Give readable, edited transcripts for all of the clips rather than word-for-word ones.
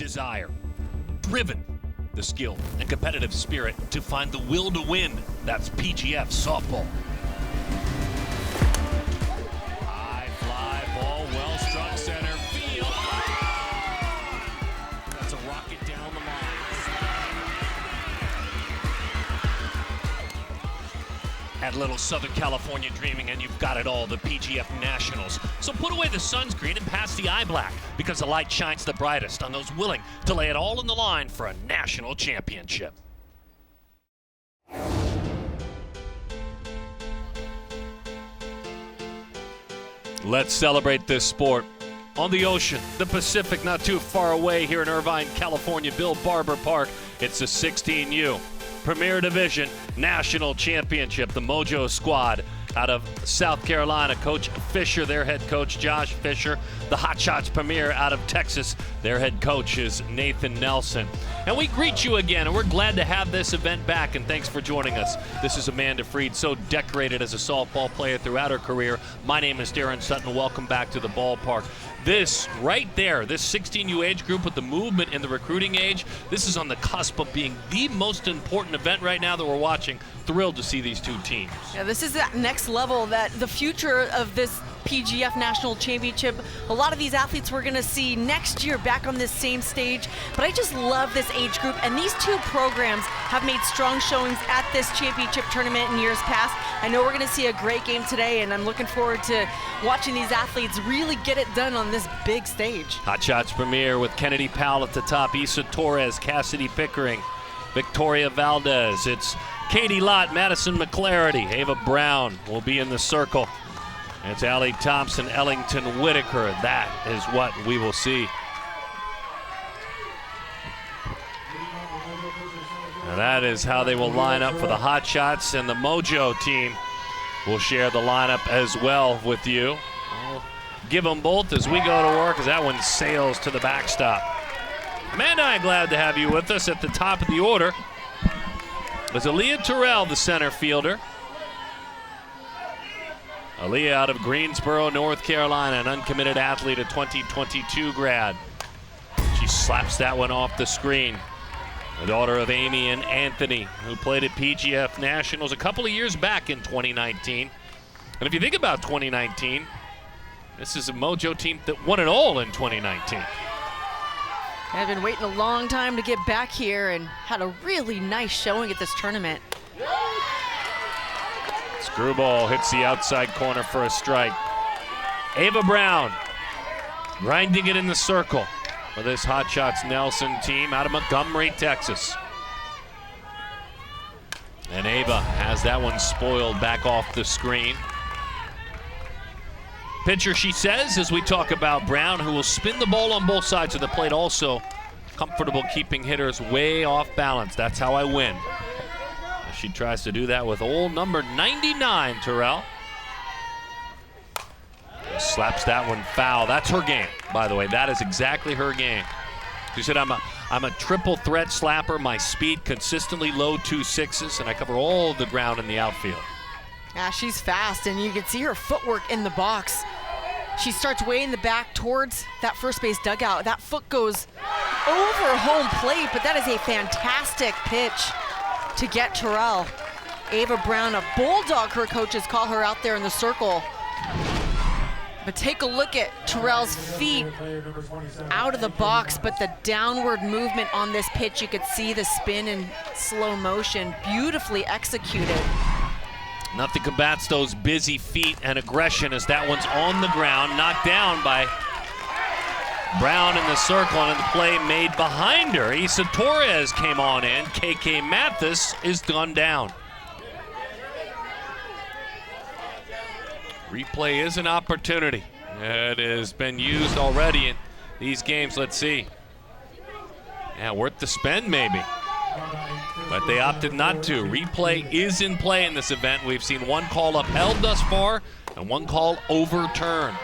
desire, driven, the skill and competitive spirit to find the will to win. That's PGF softball. High fly ball, well struck center field. That's a rocket down the line. Add a little Southern California dreaming and you've got it all, the PGF Nationals. So put away the sunscreen and pass the eye black, because the light shines the brightest on those willing to lay it all on the line for a national championship. Let's celebrate this sport. On the ocean, the Pacific, not too far away here in Irvine, California, Bill Barber Park, it's the 16U. Premier Division National Championship. The Mojo squad out of South Carolina. Coach Fisher, their head coach, Josh Fisher. The Hotshots Premier out of Texas. Their head coach is Nathan Nelson. And we greet you again, and we're glad to have this event back, and thanks for joining us. This is Amanda Freed, so decorated as a softball player throughout her career. My name is Darren Sutton. Welcome back to the ballpark. This right there, this 16U age group with the movement in the recruiting age, this is on the cusp of being the most important event right now that we're watching. Thrilled to see these two teams. Yeah, this is that next level, that the future of this PGF National Championship. A lot of these athletes we're going to see next year back on this same stage, but I just love this age group, and these two programs have made strong showings at this championship tournament in years past. I know we're going to see a great game today, and I'm looking forward to watching these athletes really get it done on this big stage. Hotshots Premier with Kennedy Powell at the top, Issa Torres, Cassidy Pickering, Victoria Valdez. It's Katie Lott, Madison McClarity, Ava Brown will be in the circle. It's Allie Thompson, Ellington Whitaker. That is what we will see. And that is how they will line up for the Hotshots, and the Mojo team will share the lineup as well with you. We'll give them both as we go to work, as that one sails to the backstop. Amanda, I'm glad to have you with us. At the top of the order is Aaliyah Terrell, the center fielder. Aaliyah out of Greensboro, North Carolina, an uncommitted athlete, a 2022 grad. She slaps that one off the screen. The daughter of Amy and Anthony, who played at PGF Nationals a couple of years back in 2019. And if you think about 2019, this is a Mojo team that won it all in 2019. I've been waiting a long time to get back here and had a really nice showing at this tournament. Screwball hits the outside corner for a strike. Ava Brown grinding it in the circle for this Hotshots Nelson team out of Montgomery, Texas. And Ava has that one spoiled back off the screen. Pitcher, she says, as we talk about Brown, who will spin the ball on both sides of the plate, also comfortable keeping hitters way off balance. That's how I win. She tries to do that with old number 99, Terrell. Slaps that one foul. That's her game, by the way. That is exactly her game. She said, I'm a triple threat slapper. My speed consistently low 2.6s, and I cover all the ground in the outfield. Yeah, she's fast, and you can see her footwork in the box. She starts way in the back towards that first base dugout. That foot goes over home plate, but that is a fantastic pitch to get Terrell. Ava Brown, a bulldog, her coaches call her out there in the circle. But take a look at Terrell's feet out of the box, but the downward movement on this pitch, you could see the spin in slow motion, beautifully executed. Nothing combats those busy feet and aggression as that one's on the ground, knocked down by Brown in the circle, and the play made behind her. Issa Torres came on in. KK Mathis is gone down. Replay is an opportunity. It has been used already in these games. Let's see. Yeah, worth the spend maybe. But they opted not to. Replay is in play in this event. We've seen one call upheld thus far and one call overturned.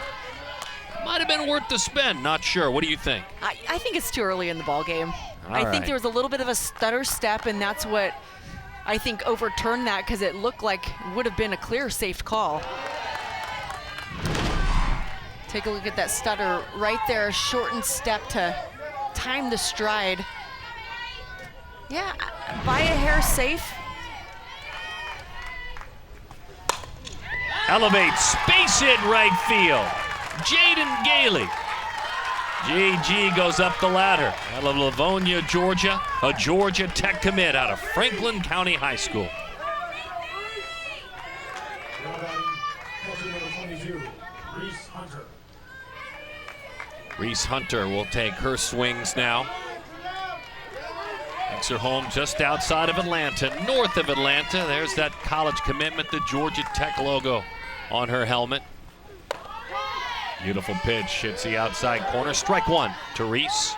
Might have been worth the spend, not sure. What do you think? I think it's too early in the ball game. I think there was a little bit of a stutter step, and that's what I think overturned that, because it looked like it would have been a clear, safe call. Take a look at that stutter right there, shortened step to time the stride. Yeah, by a hair safe. Elevates, space hit right field. Jaden Gailey. JG goes up the ladder out of Livonia, Georgia, a Georgia Tech commit out of Franklin County High School. Reese Hunter will take her swings now. Takes her home just outside of Atlanta, north of Atlanta. There's that college commitment, the Georgia Tech logo on her helmet. Beautiful pitch, hits the outside corner. Strike one to Reese.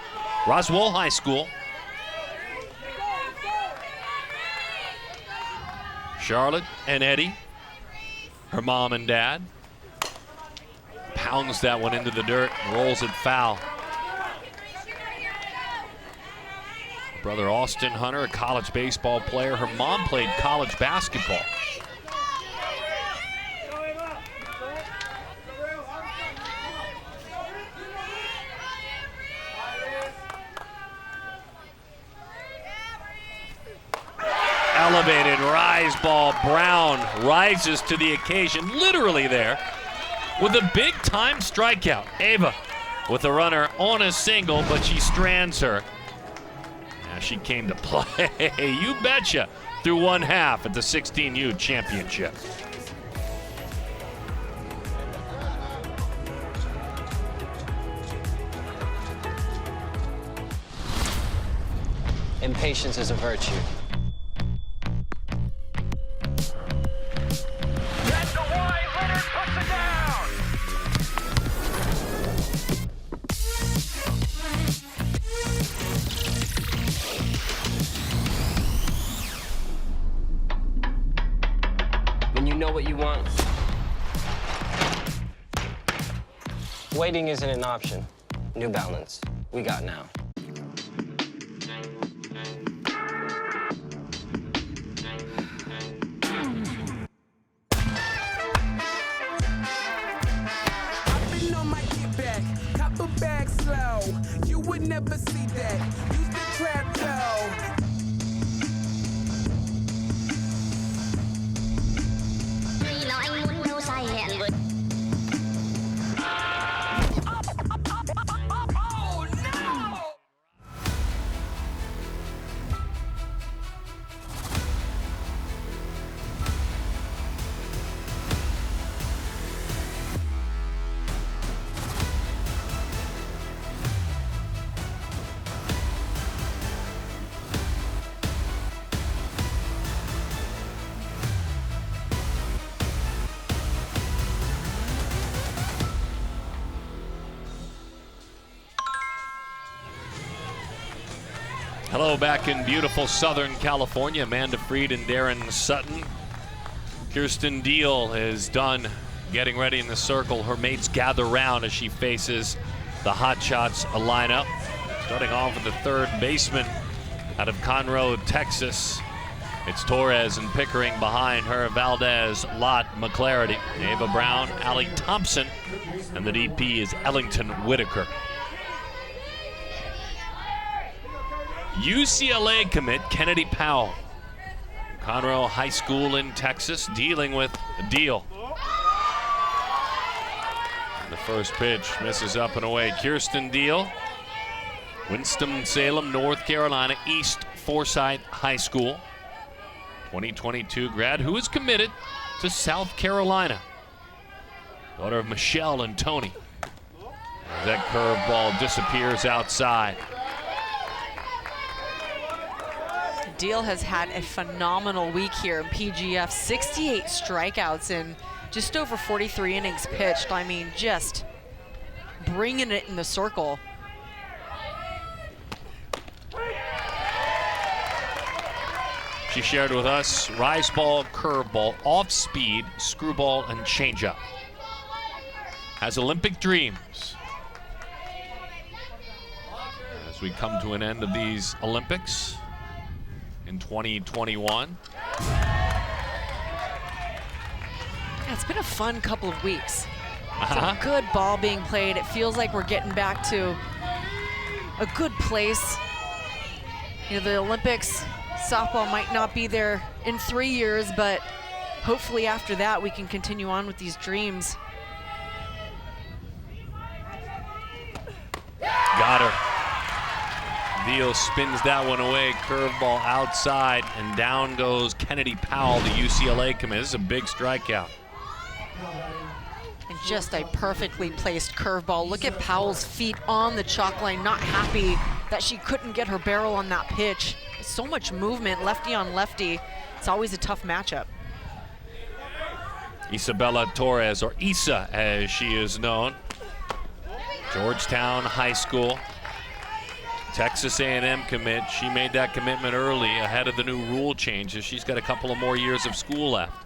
Roswell High School. Charlotte and Eddie, her mom and dad. Pounds that one into the dirt, rolls it foul. Brother Austin Hunter, a college baseball player. Her mom played college basketball. Elevated rise ball. Brown rises to the occasion, literally there, with a big-time strikeout. Ava with a runner on a single, but she strands her. Now she came to play, you betcha, through one half at the 16U championship. Impatience is a virtue. When you know what you want, waiting isn't an option. New Balance, we got now. You would never see that. Use the trap though. Hello, back in beautiful Southern California. Amanda Freed and Darren Sutton. Kirsten Deal is done getting ready in the circle. Her mates gather round as she faces the Hotshots lineup. Starting off with the third baseman out of Conroe, Texas. It's Torres and Pickering behind her. Valdez, Lott, McClarity, Ava Brown, Allie Thompson, and the DP is Ellington Whitaker. UCLA commit Kennedy Powell. Conroe High School in Texas dealing with a deal. The first pitch misses up and away. Kirsten Deal, Winston-Salem, North Carolina, East Forsyth High School. 2022 grad who is committed to South Carolina. Daughter of Michelle and Tony. As that curveball disappears outside. Deal has had a phenomenal week here in PGF. 68 strikeouts in just over 43 innings pitched. I mean, just bringing it in the circle. She shared with us rise ball, curveball, off speed, screwball, and changeup. Has Olympic dreams. As we come to an end of these Olympics in 2021. Yeah, it's been a fun couple of weeks. Some good ball being played. It feels like we're getting back to a good place. You know, the Olympics softball might not be there in 3 years, but hopefully after that we can continue on with these dreams. Got her. Veal spins that one away, curveball outside, and down goes Kennedy Powell, the UCLA commit. This is a big strikeout. And just a perfectly placed curveball. Look at Powell's feet on the chalk line, not happy that she couldn't get her barrel on that pitch. So much movement, lefty on lefty. It's always a tough matchup. Isabella Torres, or Isa as she is known. Georgetown High School, Texas A&M commit. She made that commitment early ahead of the new rule changes. She's got a couple of more years of school left.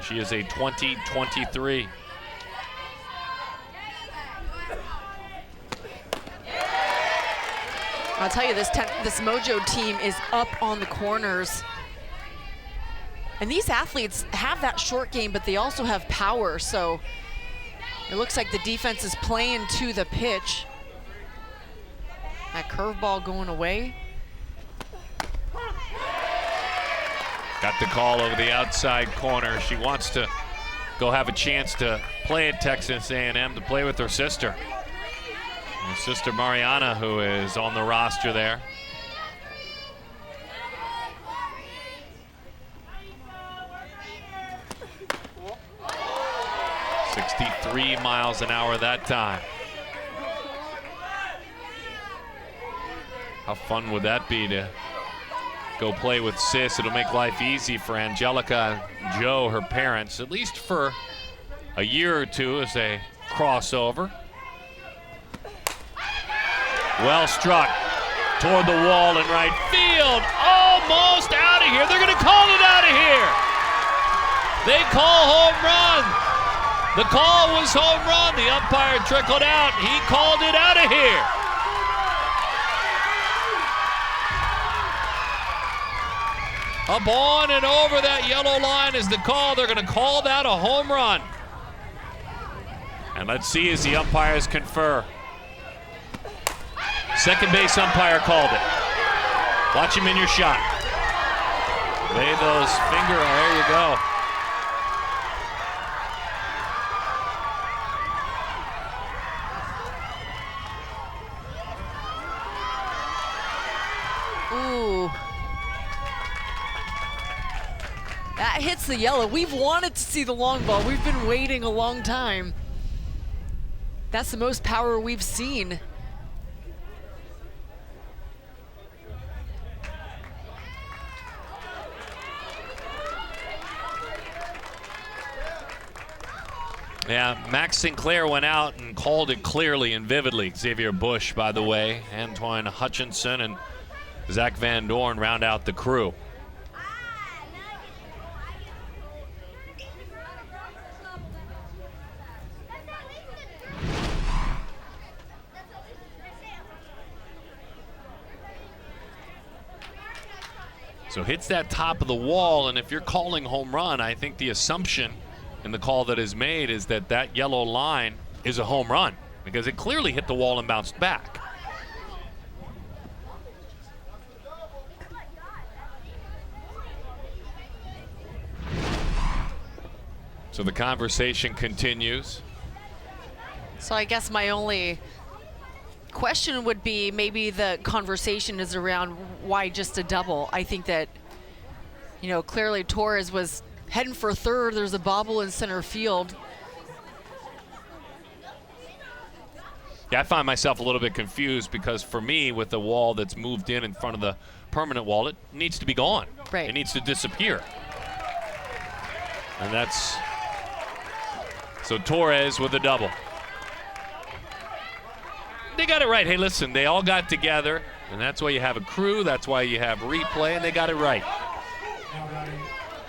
She is a 2023. I'll tell you, this Mojo team is up on the corners. And these athletes have that short game, but they also have power. So it looks like the defense is playing to the pitch. That curveball going away. Got the call over the outside corner. She wants to go have a chance to play at Texas A&M, to play with her sister. Her sister Mariana, who is on the roster there. .63 miles an hour that time. How fun would that be to go play with Sis? It'll make life easy for Angelica and Joe, her parents, at least for a year or two as they cross over. Well struck toward the wall in right field. Almost out of here. They're going to call it out of here. They call home run. The call was home run. The umpire trickled out. He called it out of here. Up on and over that yellow line is the call. They're going to call that a home run. And let's see as the umpires confer. Second base umpire called it. Watch him in your shot. Lay those finger, there you go. Ooh. That hits the yellow. We've wanted to see the long ball. We've been waiting a long time. That's the most power we've seen. Yeah, Max Sinclair went out and called it clearly and vividly. Xavier Bush, by the way, Antoine Hutchinson and Zach Van Dorn round out the crew. So hits that top of the wall, and if you're calling home run, I think the assumption in the call that is made is that that yellow line is a home run, because it clearly hit the wall and bounced back. So the conversation continues. So I guess my only question would be, maybe the conversation is around why just a double. I think that, you know, clearly Torres was heading for third. There's a bobble in center field. Yeah, I find myself a little bit confused, because for me, with the wall that's moved in front of the permanent wall, it needs to be gone. Right. It needs to disappear. And that's, so Torres with a double. They got it right. Hey, listen, they all got together, and that's why you have a crew, that's why you have replay, and they got it right.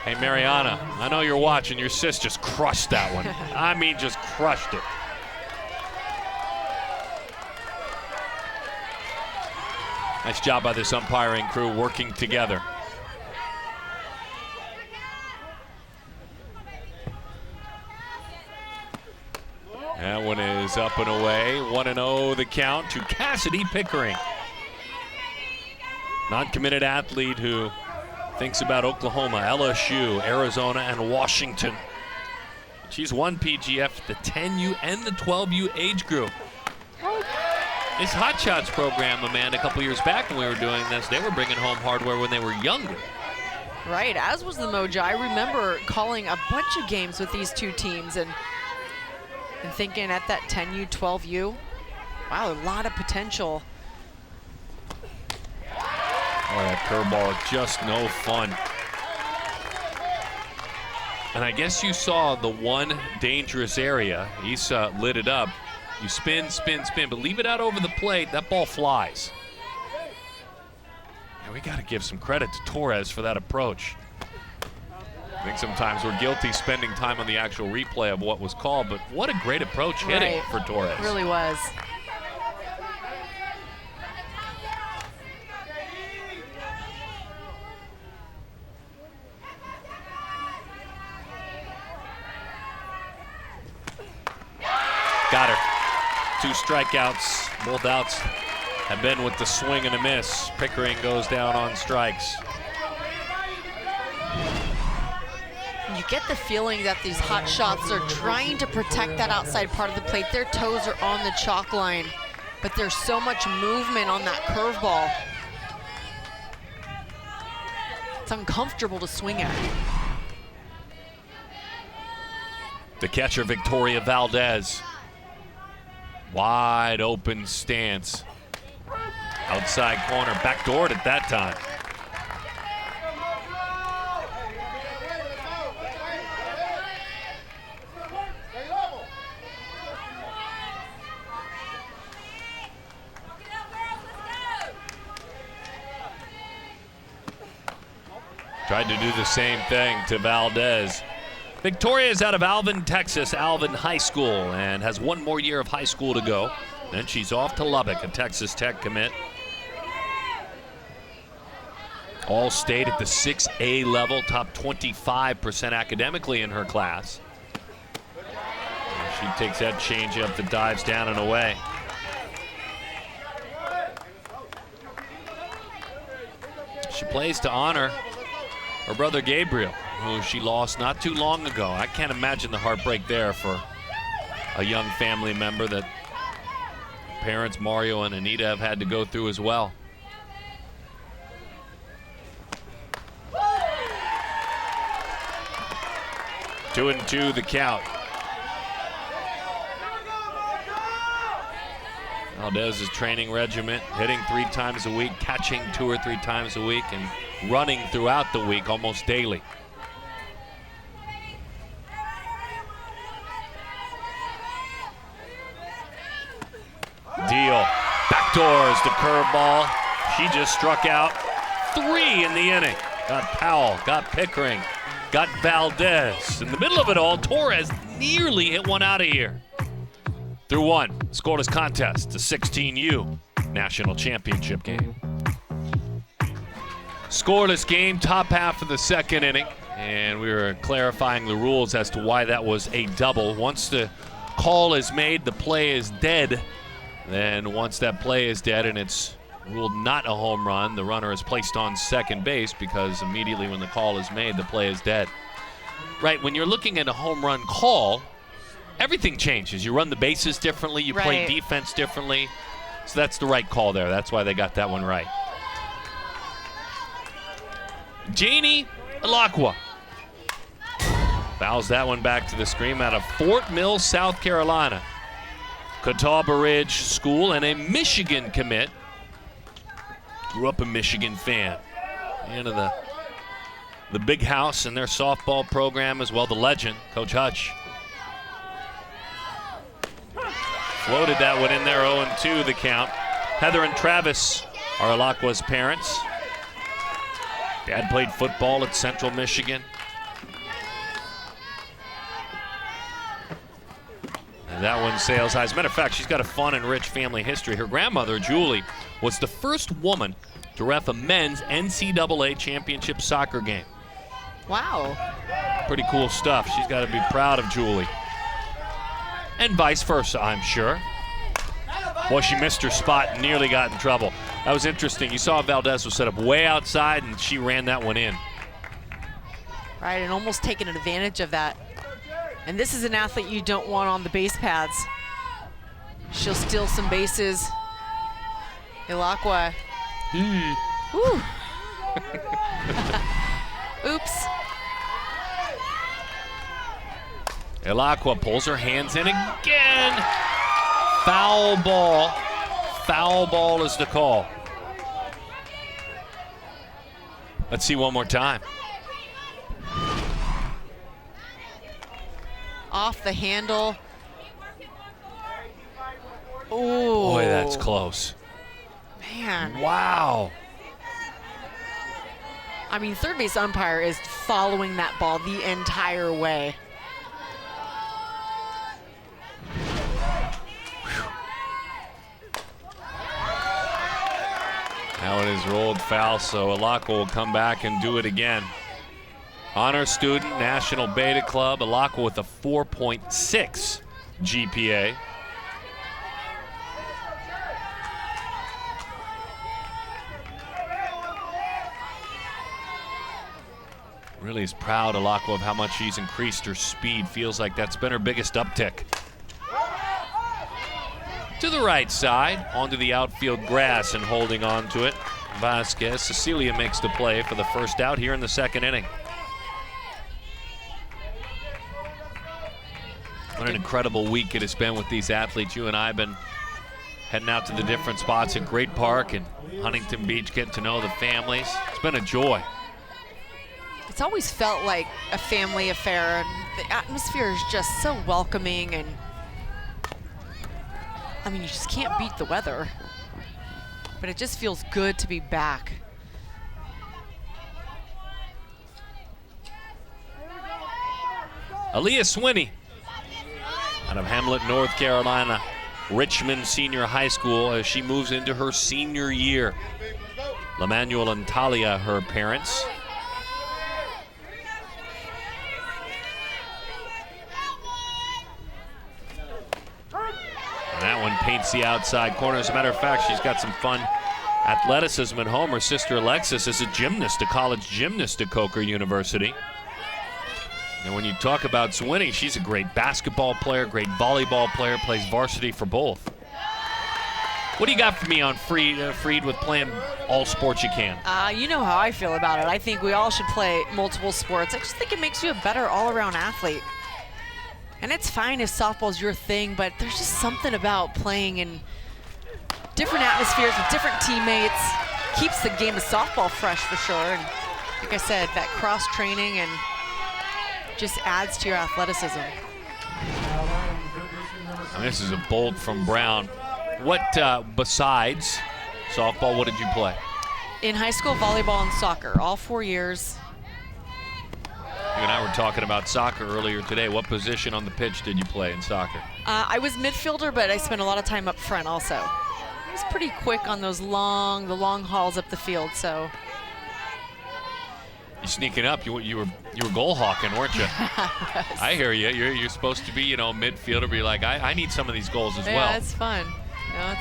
Hey, Mariana, I know you're watching. Your sis just crushed that one. I mean, just crushed it. Nice job by this umpiring crew working together. That one is is up and away. 1-0 the count to Cassidy Pickering. Non-committed athlete who thinks about Oklahoma, LSU, Arizona, and Washington. She's won PGF, the 10U and the 12U age group. This Hotshots program, Amanda, a couple years back when we were doing this, they were bringing home hardware when they were younger. Right, as was the Mojo. I remember calling a bunch of games with these two teams and thinking at that 10U, 12U, wow, a lot of potential. Oh, that curveball, just no fun. And I guess you saw the one dangerous area. Issa lit it up. You spin, spin, spin, but leave it out over the plate, that ball flies. And we got to give some credit to Torres for that approach. I think sometimes we're guilty spending time on the actual replay of what was called, but what a great approach hitting for Torres. It really was. Got her. 2 strikeouts. Both outs have been with the swing and a miss. Pickering goes down on strikes. You get the feeling that these Hotshots are trying to protect that outside part of the plate. Their toes are on the chalk line, but there's so much movement on that curveball. It's uncomfortable to swing at. The catcher, Victoria Valdez. Wide open stance. Outside corner, backdoored at that time. Tried to do the same thing to Valdez. Victoria is out of Alvin, Texas, Alvin High School, and has one more year of high school to go. Then she's off to Lubbock, a Texas Tech commit. All state at the 6A level, top 25% academically in her class. And she takes that changeup that dives down and away. She plays to honor her brother Gabriel, who she lost not too long ago. I can't imagine the heartbreak there for a young family member that parents Mario and Anita have had to go through as well. Two and two the count. Valdez's training regimen, hitting 3 times a week, catching 2 or 3 times a week, and running throughout the week almost daily. Deal. Backdoors the curveball. She just struck out 3 in the inning. Got Powell, got Pickering, got Valdez. In the middle of it all, Torres nearly hit one out of here. Through 1, scoreless contest, the 16U National Championship game. Scoreless game, top half of the 2nd inning, and we were clarifying the rules as to why that was a double. Once the call is made, the play is dead. Then once that play is dead and it's ruled not a home run, the runner is placed on second base because immediately when the call is made, the play is dead. Right, when you're looking at a home run call, everything changes. You run the bases differently, you play defense differently. So that's the right call there. That's why they got that one right. Janie Alakwa fouls that one back to the screen out of Fort Mill, South Carolina. Catawba Ridge School and a Michigan commit. Grew up a Michigan fan. And the big house in their softball program as well, the legend, Coach Hutch. Floated that one in there, 0-2 the count. Heather and Travis are Alakwa's parents. Dad played football at Central Michigan. And that one sails high. As a matter of fact, she's got a fun and rich family history. Her grandmother, Julie, was the first woman to ref a men's NCAA championship soccer game. Wow. Pretty cool stuff. She's got to be proud of Julie. and vice versa, I'm sure. Boy, she missed her spot and nearly got in trouble. That was interesting. You saw Valdez was set up way outside, and she ran that one in. Right, and almost taking advantage of that. And this is an athlete you don't want on the base paths. She'll steal some bases. Ilakwa. Ooh. Oops. Ilakwa pulls her hands in again. Foul ball. Foul ball is the call. Let's see one more time. Off the handle. Ooh. Boy, that's close. Man. Wow. I mean, third base umpire is following that ball the entire way. Now it is rolled foul, so Ilakwa will come back and do it again. Honor student, National Beta Club, Ilakwa with a 4.6 GPA. Really is proud, Ilakwa, of how much she's increased her speed. Feels like that's been her biggest uptick. To the right side, onto the outfield grass and holding on to it. Vasquez. Cecilia makes the play for the first out here in the second inning. What an incredible week it has been with these athletes. You and I have been heading out to the different spots at Great Park and Huntington Beach, getting to know the families. It's been a joy. It's always felt like a family affair. The atmosphere is just so welcoming, and I mean, you just can't beat the weather. But it just feels good to be back. Aaliyah Swinney out of Hamlet, North Carolina, Richmond Senior High School, as she moves into her senior year. Lemanuel and Talia, her parents. And that one paints the outside corner. As a matter of fact, she's got some fun athleticism at home. Her sister Alexis is a gymnast, a college gymnast at Coker University. And when you talk about Swinney, she's a great basketball player, great volleyball player, plays varsity for both. What do you got for me on Freed with playing all sports you can? You know how I feel about it. I think we all should play multiple sports. I just think it makes you a better all-around athlete. And it's fine if softball's your thing, but there's just something about playing in different atmospheres with different teammates. Keeps the game of softball fresh for sure. And like I said, that cross-training and just adds to your athleticism. And this is a bolt from Brown. What, besides softball, what did you play? In high school, volleyball and soccer, all 4 years. You and I were talking about soccer earlier today. What position on the pitch did you play in soccer? I was midfielder, but I spent a lot of time up front also. I was pretty quick on those long hauls up the field, so. You sneaking up, you were goal hawking, weren't you? I hear you. You're supposed to be, midfielder, but you're like, I need some of these goals as well. Yeah, it's fun. No,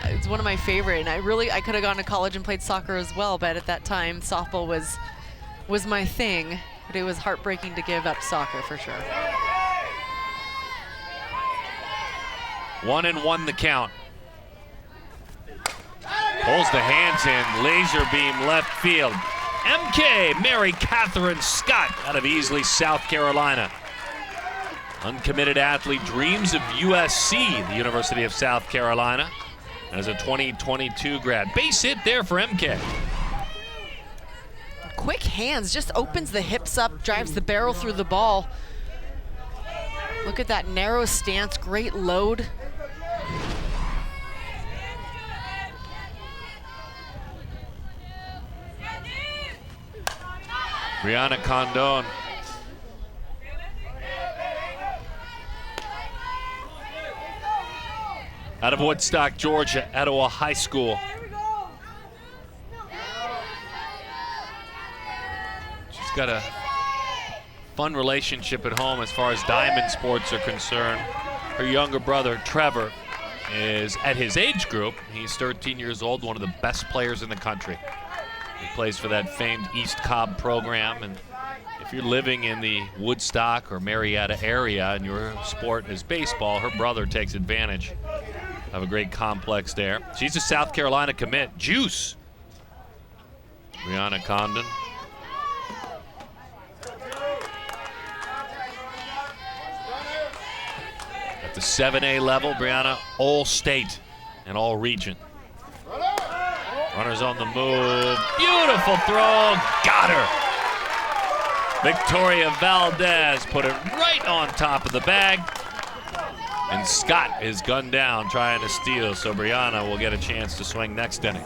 it's one of my favorite, and I could have gone to college and played soccer as well, but at that time, softball was my thing. But it was heartbreaking to give up soccer for sure. 1-1 the count. Pulls the hands in, laser beam left field. MK Mary Catherine Scott out of Easley, South Carolina. Uncommitted athlete, dreams of USC, the University of South Carolina, as a 2022 grad. Base hit there for MK. Quick hands, just opens the hips up, drives the barrel through the ball. Look at that narrow stance, great load. Brianna Condon. Out of Woodstock, Georgia, Etowah High School. She's got a fun relationship at home as far as diamond sports are concerned. Her younger brother, Trevor, is at his age group. He's 13 years old, one of the best players in the country. He plays for that famed East Cobb program, and if you're living in the Woodstock or Marietta area and your sport is baseball, her brother takes advantage of a great complex there. She's a South Carolina commit. Juice. Brianna Condon. At the 7A level, Brianna All-State and All-Region. Runners on the move. Beautiful throw. Got her. Victoria Valdez put it right on top of the bag. And Scott is gunned down trying to steal, so Brianna will get a chance to swing next inning.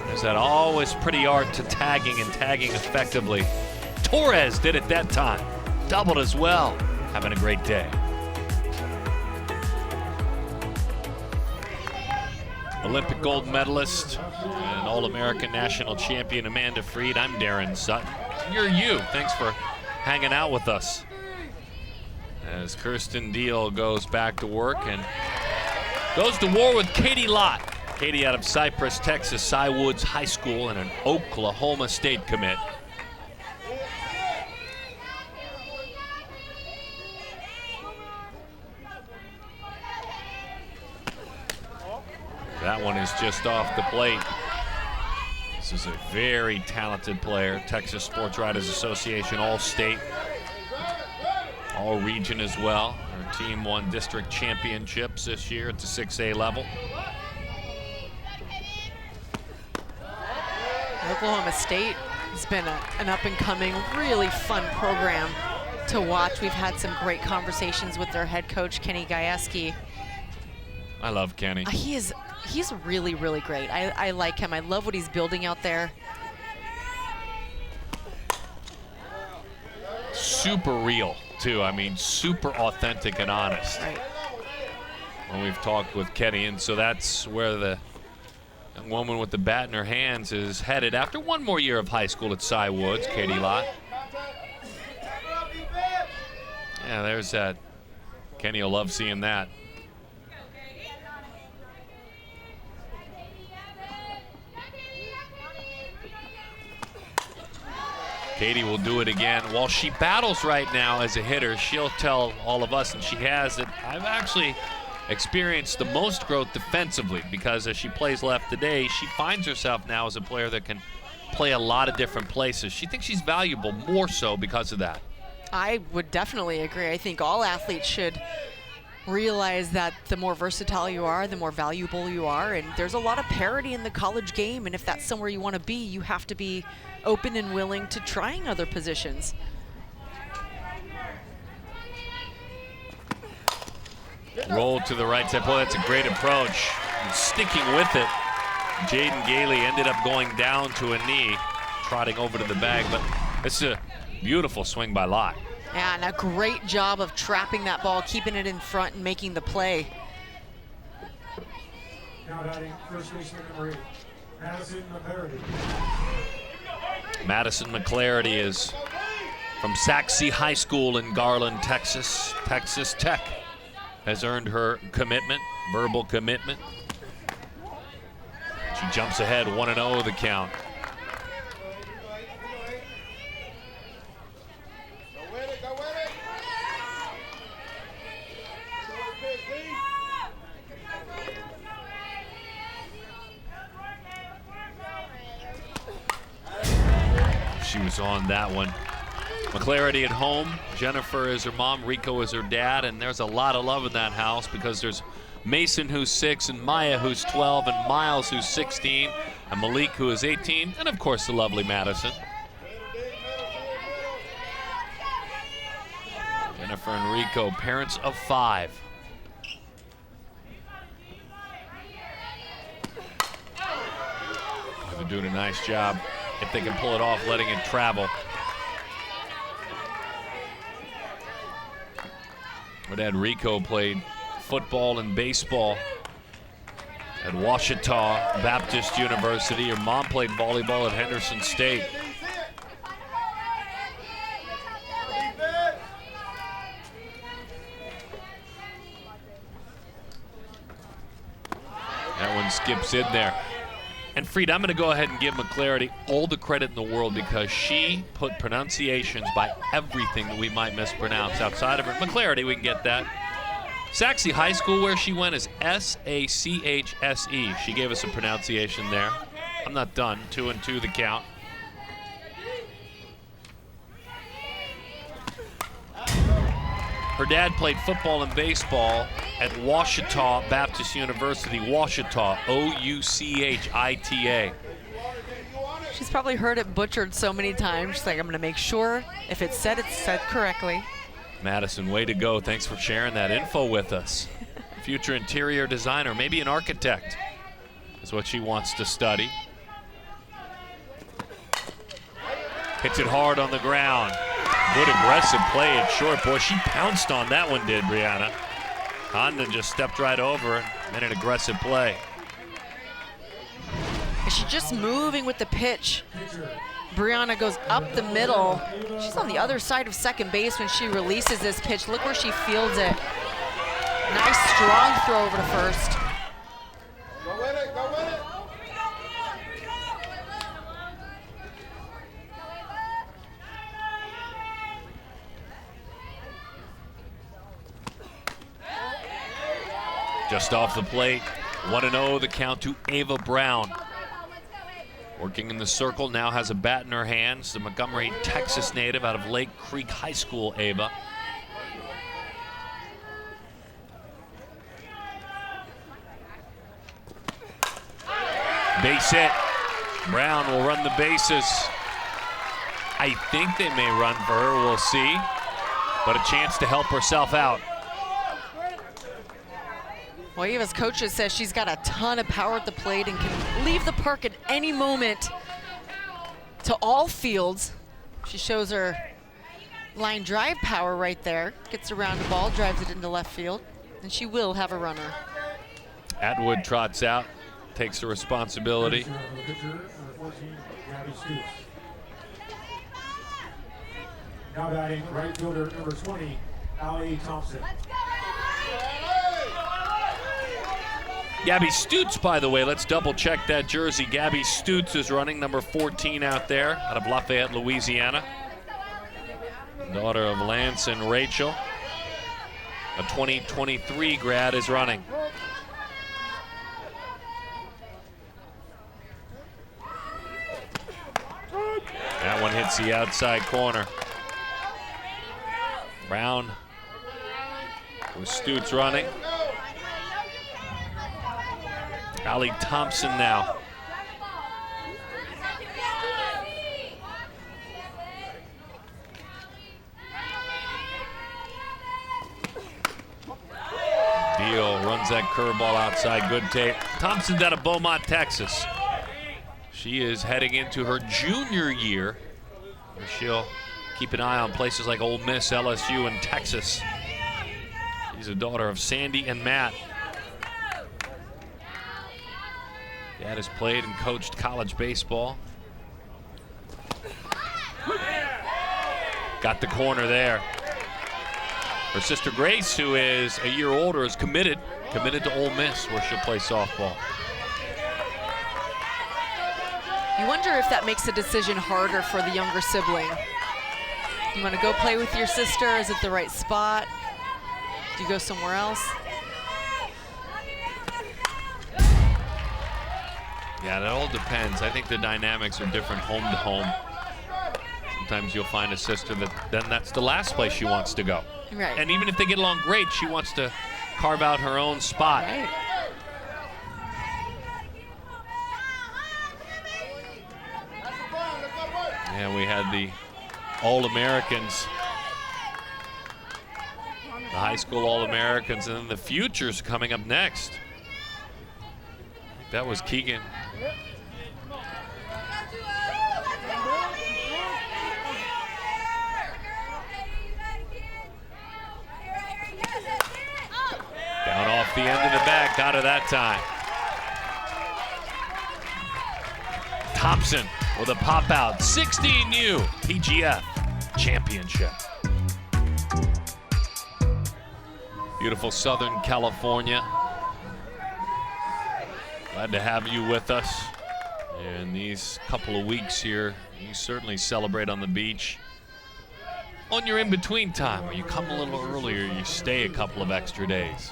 There's that always pretty art to tagging and tagging effectively. Torres did it that time. Doubled as well. Having a great day. Olympic gold medalist and All-American national champion Amanda Freed. I'm Darren Sutton. You're you. Thanks for hanging out with us. As Kirsten Deal goes back to work and goes to war with Katie Lott. Katie out of Cypress, Texas, Cy Woods High School, and an Oklahoma State commit. That one is just off the plate. This is a very talented player. Texas Sports Writers Association All-State, All-Region as well. Her team won district championships this year at the 6A level. Oklahoma State has been an up-and-coming, really fun program to watch. We've had some great conversations with their head coach, Kenny Gajewski. I love Kenny. He's really, really great. I like him. I love what he's building out there. Super real, too. I mean, super authentic and honest. Right. When we've talked with Kenny, and so that's where the young woman with the bat in her hands is headed after one more year of high school at Cy Woods, Katie Lott. Yeah, there's that. Kenny will love seeing that. Katie will do it again. While she battles right now as a hitter, she'll tell all of us, and she has, that I've actually experienced the most growth defensively, because as she plays left today, she finds herself now as a player that can play a lot of different places. She thinks she's valuable more so because of that. I would definitely agree. I think all athletes should realize that the more versatile you are, the more valuable you are, and there's a lot of parity in the college game, and if that's somewhere you want to be, you have to be open and willing to trying other positions. Roll to the right side. Boy, that's a great approach. And sticking with it. Jaden Gailey ended up going down to a knee, trotting over to the bag, but it's a beautiful swing by Lott. Yeah, and a great job of trapping that ball, keeping it in front and making the play. Now batting first baseman number 8, Madison McClarity. Madison McClarity is from Saxe High School in Garland, Texas. Texas Tech has earned her commitment, verbal commitment. She jumps ahead, 1-0 the count. She was on that one. McClarity at home. Jennifer is her mom, Rico is her dad, and there's a lot of love in that house because there's Mason, who's 6, and Maya, who's 12, and Miles, who's 16, and Malik, who is 18, and of course the lovely Madison. Jennifer and Rico, parents of 5. They're doing a nice job. If they can pull it off, letting it travel. My dad Rico played football and baseball at Ouachita Baptist University. Your mom played volleyball at Henderson State. and skips in there. And Fried, I'm going to go ahead and give McClarity all the credit in the world because she put pronunciations by everything that we might mispronounce outside of her. McClarity, we can get that. Sachse High School, where she went, is S-A-C-H-S-E. She gave us a pronunciation there. I'm not done. 2-2 the count. Her dad played football and baseball at Ouachita Baptist University, Ouachita, O-U-C-H-I-T-A. She's probably heard it butchered so many times. She's like, I'm going to make sure if it's said correctly. Madison, way to go. Thanks for sharing that info with us. Future interior designer, maybe an architect, is what she wants to study. Hits it hard on the ground. Good aggressive play at short. Boy, she pounced on that one, did Brianna. Condon just stepped right over and made an aggressive play. She's just moving with the pitch. Brianna goes up the middle. She's on the other side of second base when she releases this pitch. Look where she fields it. Nice strong throw over to first. Go with it, go with it. Just off the plate, 1-0 the count to Ava Brown. Working in the circle, now has a bat in her hands. The Montgomery, Texas native out of Lake Creek High School, Ava. Base hit. Brown will run the bases. I think they may run for her, we'll see. But a chance to help herself out. Well, Eva's coaches says she's got a ton of power at the plate and can leave the park at any moment to all fields. She shows her line drive power right there. Gets around the ball, drives it into left field, and she will have a runner. Atwood trots out, takes the responsibility. Now batting right fielder number 20, Allie Thompson. Gabby Stutz, by the way, let's double check that jersey. Gabby Stutz is running number 14 out there out of Lafayette, Louisiana. Daughter of Lance and Rachel. A 2023 grad is running. That one hits the outside corner. Brown with Stutz running. Allie Thompson now. Deal runs that curveball outside, good tape. Thompson's out of Beaumont, Texas. She is heading into her junior year, where she'll keep an eye on places like Ole Miss, LSU, and Texas. She's a daughter of Sandy and Matt. Dad has played and coached college baseball. Got the corner there. Her sister Grace, who is a year older, is committed to Ole Miss, where she'll play softball. You wonder if that makes the decision harder for the younger sibling. You want to go play with your sister? Is it the right spot? Do you go somewhere else? Yeah, that all depends. I think the dynamics are different home to home. Sometimes you'll find a sister that then that's the last place she wants to go. Right. And even if they get along great, she wants to carve out her own spot. Right. Yeah, we had the All-Americans, the high school All-Americans, and then the futures coming up next. That was Keegan. Down off the end of the bat, got her that time. Thompson with a pop out, 16U PGF Championship. Beautiful Southern California. Glad to have you with us. And these couple of weeks here, you certainly celebrate on the beach. On your in-between time, where you come a little earlier, you stay a couple of extra days.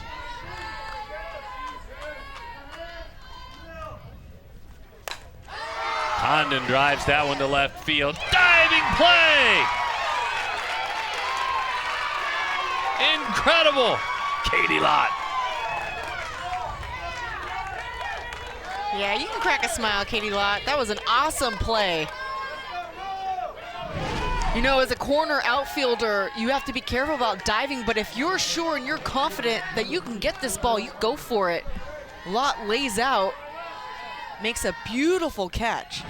Condon drives that one to left field. Diving play! Incredible! Katie Lott. Yeah, you can crack a smile, Katie Lott. That was an awesome play. You know, as a corner outfielder, you have to be careful about diving, but if you're sure and you're confident that you can get this ball, you go for it. Lott lays out, makes a beautiful catch.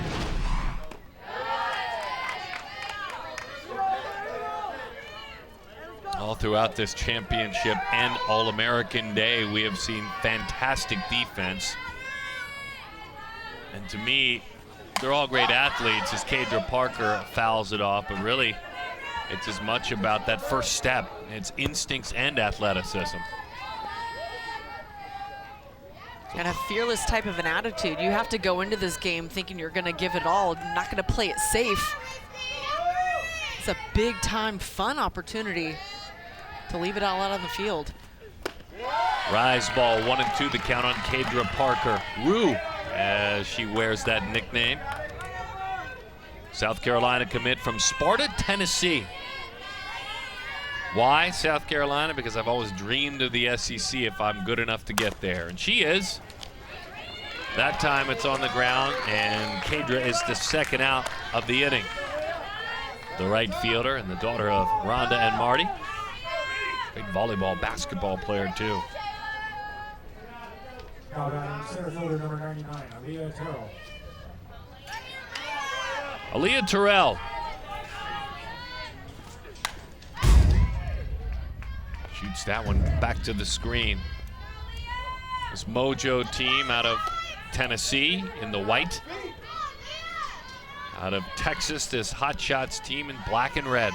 All throughout this championship and All-American Day, we have seen fantastic defense. And to me, they're all great athletes as Kadra Parker fouls it off, but really, it's as much about that first step. It's instincts and athleticism. And a fearless type of an attitude. You have to go into this game thinking you're gonna give it all, not gonna play it safe. It's a big time fun opportunity to leave it all out on the field. Rise ball, 1-2 the count on Kadra Parker. Rue, as she wears that nickname. South Carolina commit from Sparta, Tennessee. Why South Carolina? Because I've always dreamed of the SEC if I'm good enough to get there. And she is. That time it's on the ground, and Kadra is the second out of the inning. The right fielder and the daughter of Rhonda and Marty. Great volleyball, basketball player too. Now batting center fielder number 99, Aaliyah Terrell. Aaliyah Terrell. Shoots that one back to the screen. This Mojo team out of Tennessee in the white. Out of Texas, this Hotshots team in black and red.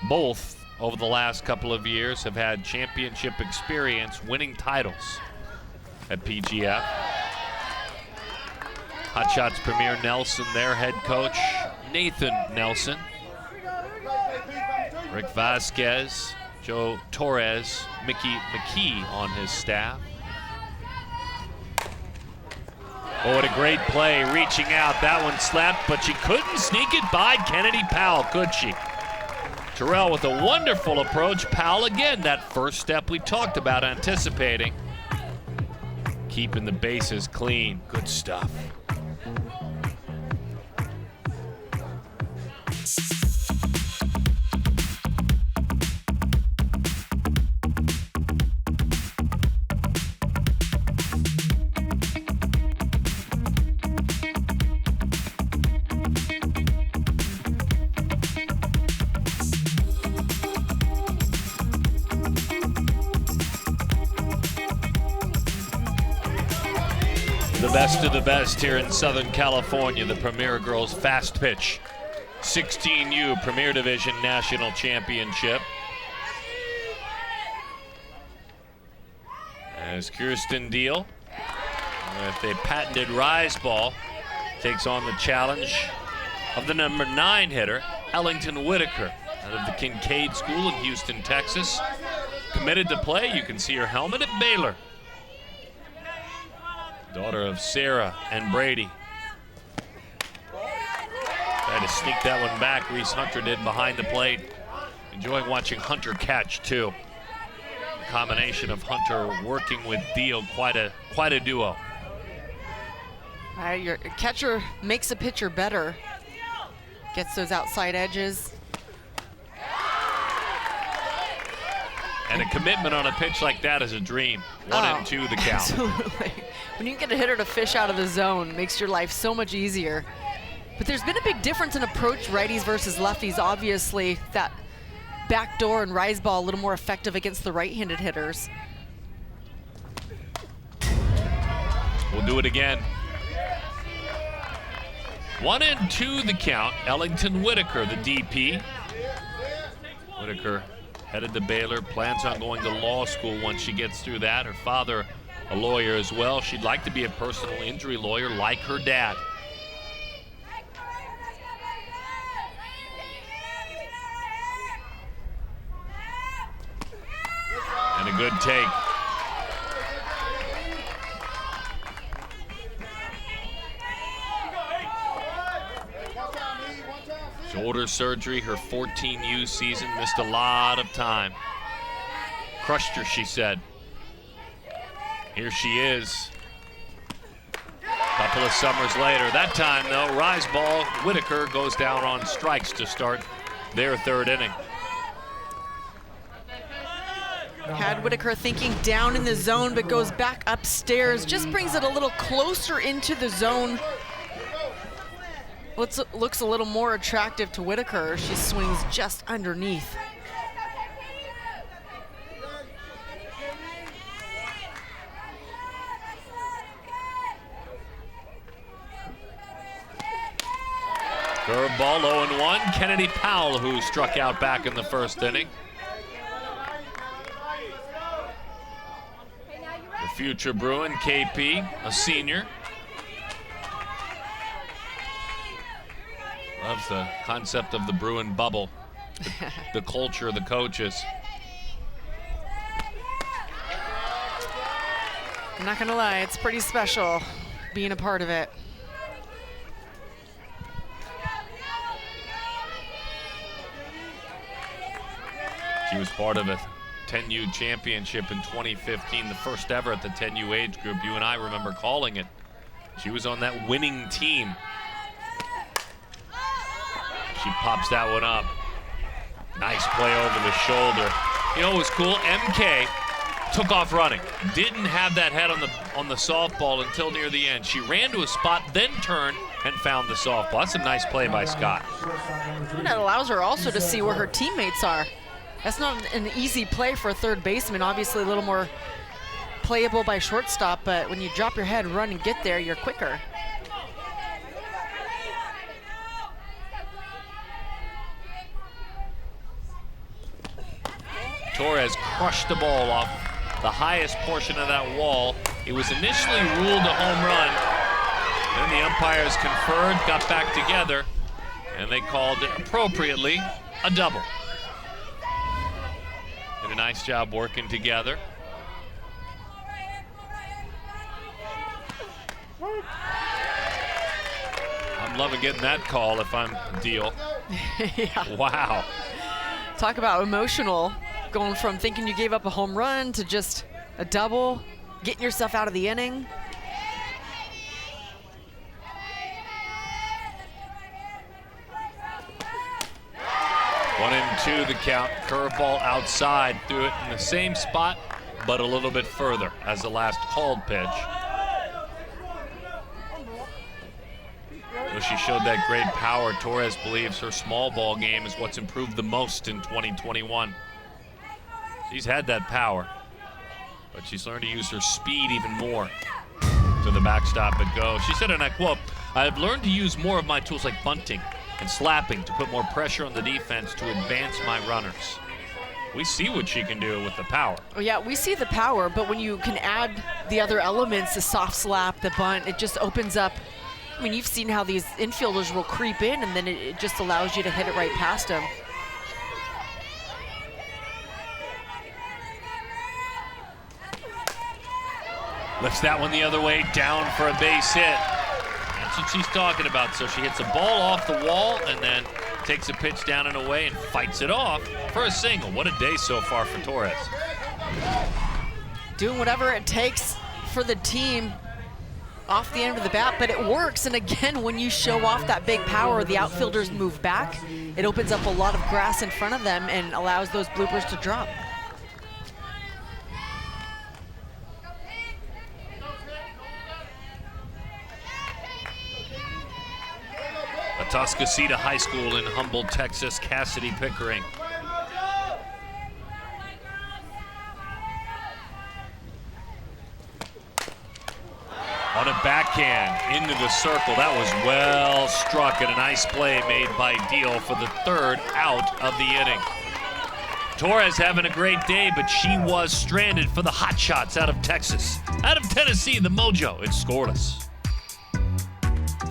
Both, over the last couple of years, have had championship experience winning titles at PGF. Hotshots Premier Nelson, their head coach, Nathan Nelson. Rick Vasquez, Joe Torres, Mickey McKee on his staff. Oh, what a great play, reaching out. That one slapped, but she couldn't sneak it by Kennedy Powell, could she? Terrell with a wonderful approach. Powell again, that first step we talked about anticipating. Keeping the bases clean, good stuff. The best of the best here in Southern California, the Premier Girls Fastpitch 16U Premier Division National Championship. As Kirsten Deal, with a patented rise ball, takes on the challenge of the number 9 hitter, Ellington Whitaker, out of the Kincaid School in Houston, Texas. Committed to play, you can see her helmet at Baylor. Daughter of Sarah and Brady. Tried to sneak that one back. Reese Hunter did behind the plate. Enjoying watching Hunter catch too. The combination of Hunter working with Deal, quite a duo. Your catcher makes a pitcher better. Gets those outside edges. And a commitment on a pitch like that is a dream. 1-2 the count. Absolutely. When you get a hitter to fish out of the zone, it makes your life so much easier. But there's been a big difference in approach, righties versus lefties. Obviously, that backdoor and rise ball a little more effective against the right-handed hitters. We'll do it again. 1-2 the count. Ellington Whitaker, the DP. Whitaker headed to Baylor, plans on going to law school once she gets through that. Her father a lawyer as well. She'd like to be a personal injury lawyer like her dad. And a good take. Shoulder surgery, her 14U season, missed a lot of time. Crushed her, she said. Here she is. Couple of summers later. That time, though, rise ball, Whitaker goes down on strikes to start their third inning. Had Whitaker thinking down in the zone, but goes back upstairs. Just brings it a little closer into the zone. Looks a little more attractive to Whitaker. She swings just underneath. Curveball 0-1. Kennedy Powell, who struck out back in the first inning. The future Bruin, KP, a senior. Loves the concept of the Bruin bubble, the culture of the coaches. I'm not gonna lie, it's pretty special being a part of it. She was part of a 10U championship in 2015, the first ever at the 10U age group. You and I remember calling it. She was on that winning team. She pops that one up. Nice play over the shoulder. You know what was cool? MK took off running. Didn't have that head on the softball until near the end. She ran to a spot, then turned and found the softball. That's a nice play by Scott. And that allows her also to see where her teammates are. That's not an easy play for a third baseman. Obviously a little more playable by shortstop, but when you drop your head, run and get there, you're quicker. Torres crushed the ball off the highest portion of that wall. It was initially ruled a home run. Then the umpires conferred, got back together, and they called it appropriately a double. Did a nice job working together. I'm loving getting that call if I'm Deal. Yeah. Wow. Talk about emotional, going from thinking you gave up a home run to just a double, getting yourself out of the inning. One and two the count. Curveball outside. Threw it in the same spot, but a little bit further as the last called pitch. Though she showed that great power, Torres believes her small ball game is what's improved the most in 2021. She's had that power, but she's learned to use her speed even more. To the backstop it goes. She said, and I quote, "I've learned to use more of my tools like bunting and slapping to put more pressure on the defense to advance my runners." We see what she can do with the power. Oh yeah, we see the power, but when you can add the other elements, the soft slap, the bunt, it just opens up. I mean, you've seen how these infielders will creep in, and then it just allows you to hit it right past them. Lifts that one the other way, down for a base hit. That's what she's talking about. So she hits a ball off the wall and then takes a pitch down and away and fights it off for a single. What a day so far for Torres. Doing whatever it takes for the team off the end of the bat, but it works. And again, when you show off that big power, the outfielders move back. It opens up a lot of grass in front of them and allows those bloopers to drop. Atascocita High School in Humboldt, Texas, Cassidy Pickering. On a backhand into the circle. That was well struck and a nice play made by Deal for the third out of the inning. Torres having a great day, but she was stranded for the Hotshots out of Texas. Out of Tennessee, the Mojo. It's scoreless.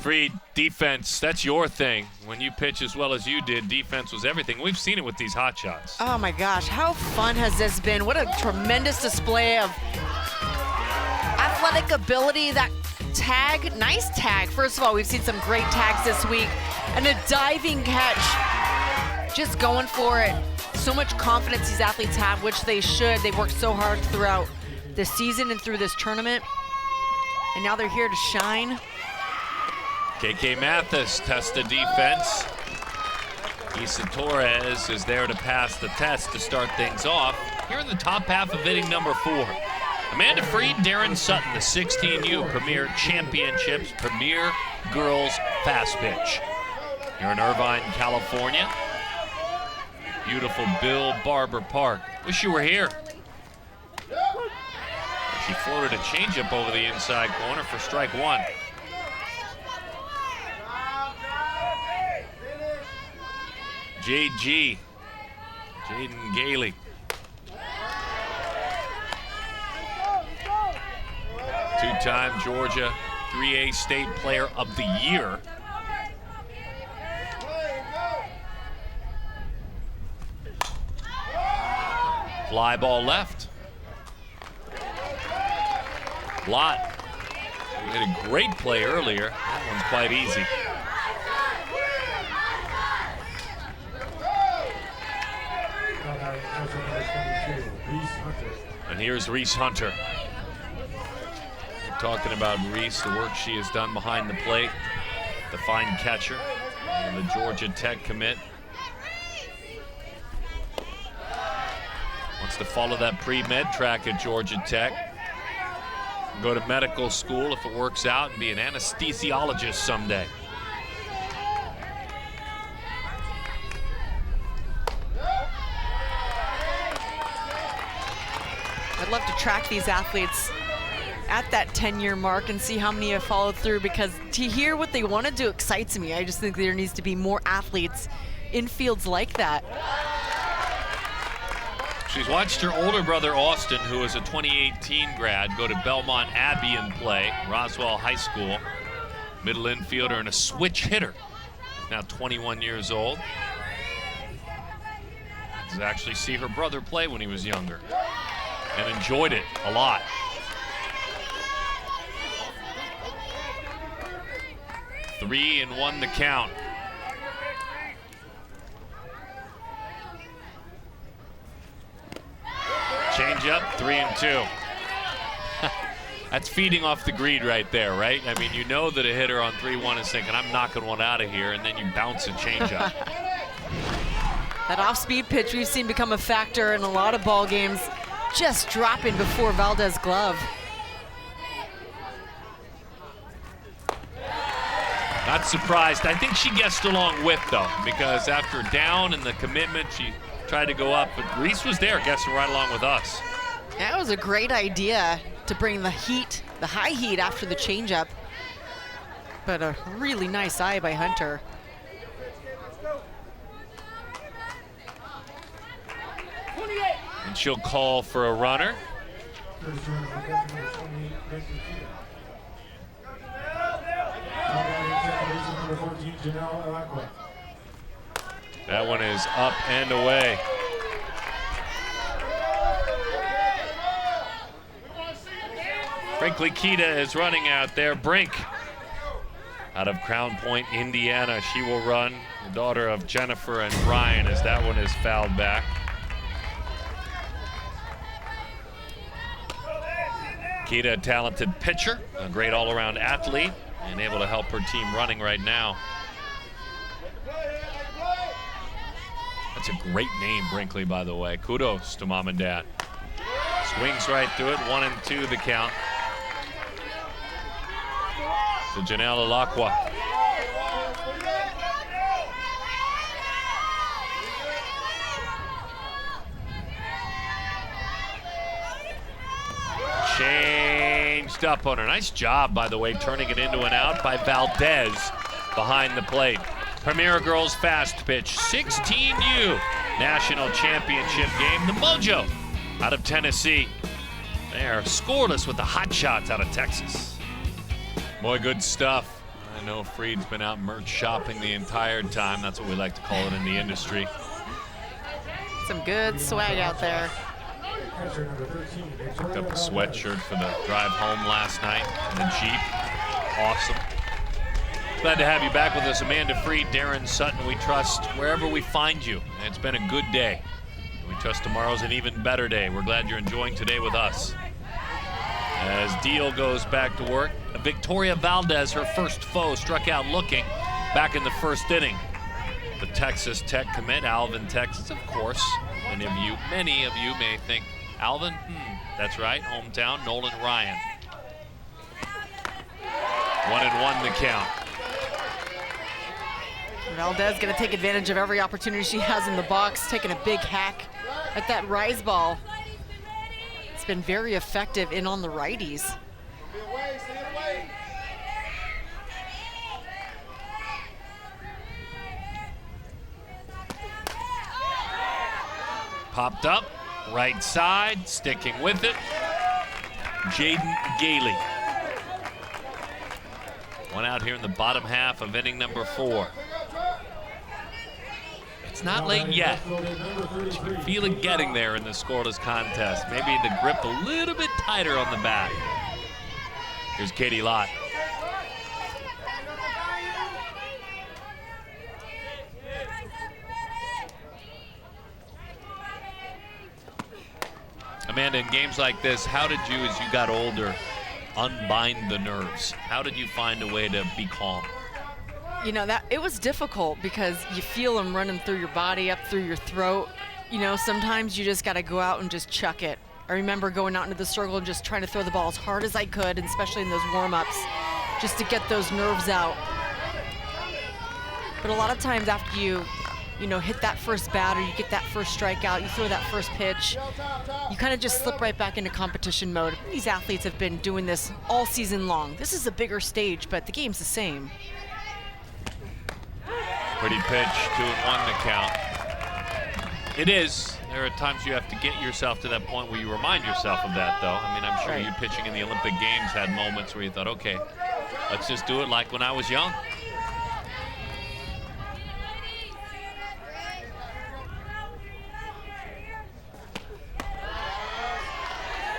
Free defense, that's your thing. When you pitch as well as you did, defense was everything. We've seen it with these Hotshots. Oh my gosh, how fun has this been? What a tremendous display of athletic ability. That tag, nice tag. First of all, we've seen some great tags this week. And a diving catch, just going for it. So much confidence these athletes have, which they should. They've worked so hard throughout the season and through this tournament. And now they're here to shine. KK Mathis tests the defense. Issa Torres is there to pass the test to start things off. Here in the top half of inning number 4. Amanda Freed, Darren Sutton, the 16U Premier Championships, Premier Girls Fastpitch. Here in Irvine, California. Beautiful Bill Barber Park. Wish you were here. She floated a changeup over the inside corner for strike 1. JG, Jaden Gailey. Two-time Georgia 3A State Player of the Year. Fly ball left. Lott, who hit a great play earlier. That one's quite easy. And here's Reese Hunter. We're talking about Reese, the work she has done behind the plate, the fine catcher, and the Georgia Tech commit. Wants to follow that pre-med track at Georgia Tech. Go to medical school if it works out and be an anesthesiologist someday. I'd love to track these athletes at that 10-year mark and see how many have followed through, because to hear what they want to do excites me. I just think there needs to be more athletes in fields like that. She's watched her older brother Austin, who is a 2018 grad, go to Belmont Abbey and play, Roswell High School. Middle infielder and a switch hitter. Now 21 years old. To actually see her brother play when he was younger. And enjoyed it a lot. Three and 1 to count. Change up, 3 and 2. That's feeding off the greed right there, right? I mean, you know that a hitter on 3-1 is thinking, I'm knocking one out of here, and then you bounce a change up. That off-speed pitch we've seen become a factor in a lot of ball games, just dropping before Valdez glove. Not surprised. I think she guessed along with, though, because after down and the commitment, she tried to go up, but Reese was there guessing right along with us. That was a great idea to bring the heat, the high heat after the changeup. But a really nice eye by Hunter. And she'll call for a runner. That one is up and away. Brinkley Kita is running out there. Brink out of Crown Point, Indiana. She will run, the daughter of Jennifer and Brian, as that one is fouled back. Kita, a talented pitcher, a great all-around athlete, and able to help her team running right now. That's a great name, Brinkley, by the way. Kudos to mom and dad. Swings right through it, 1 and 2 the count. To Janelle Alacqua. Changed up on her. Nice job, by the way, turning it into an out by Valdez behind the plate. Premier Girls Fastpitch, 16U national championship game. The Mojo out of Tennessee. They are scoreless with the Hotshots out of Texas. Boy, good stuff. I know Freed's been out merch shopping the entire time. That's what we like to call it in the industry. Some good swag out there. Picked up a sweatshirt for the drive home last night in the Jeep. Awesome. Glad to have you back with us, Amanda Freed, Darren Sutton. We trust wherever we find you. It's been a good day. We trust tomorrow's an even better day. We're glad you're enjoying today with us. As Deal goes back to work, Victoria Valdez, her first foe, struck out looking back in the first inning. The Texas Tech commit, Alvin, Texas, of course. Many of you may think, Alvin? That's right, hometown, Nolan Ryan. 1-1 the count. Valdez gonna take advantage of every opportunity she has in the box, taking a big hack at that rise ball. It's been very effective in on the righties. Popped up, right side, sticking with it. Jaden Gailey. One out here in the bottom half of inning number 4. It's not late yet. You can feel it getting there in the scoreless contest. Maybe the grip a little bit tighter on the bat. Here's Katie Lott. Amanda, in games like this, how did you, as you got older, unbind the nerves? How did you find a way to be calm? You know, that it was difficult because you feel them running through your body, up through your throat. You know, sometimes you just got to go out and just chuck it. I remember going out into the circle and just trying to throw the ball as hard as I could, and especially in those warm-ups, just to get those nerves out. But a lot of times after you hit that first batter, you get that first strikeout, you throw that first pitch, you kind of just slip right back into competition mode. These athletes have been doing this all season long. This is a bigger stage, but the game's the same. Pretty pitch, 2-1 the count. It is. There are times you have to get yourself to that point where you remind yourself of that, though. I mean, I'm sure you pitching in the Olympic Games had moments where you thought, okay, let's just do it like when I was young.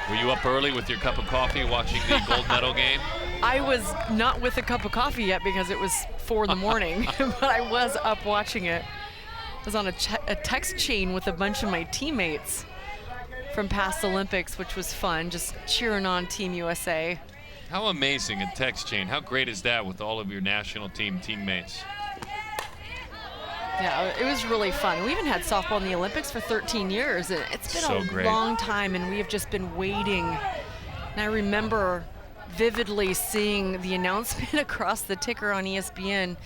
Were you up early with your cup of coffee watching the gold medal game? I was not with a cup of coffee yet because it was 4 in the morning, but I was up watching it. I was on a text chain with a bunch of my teammates from past Olympics, which was fun, just cheering on Team USA. How amazing a text chain. How great is that with all of your national team teammates? Yeah, it was really fun. We even had softball in the Olympics for 13 years, and it's been so a great. long time, and we have just been waiting. And I remember vividly seeing the announcement across the ticker on ESPN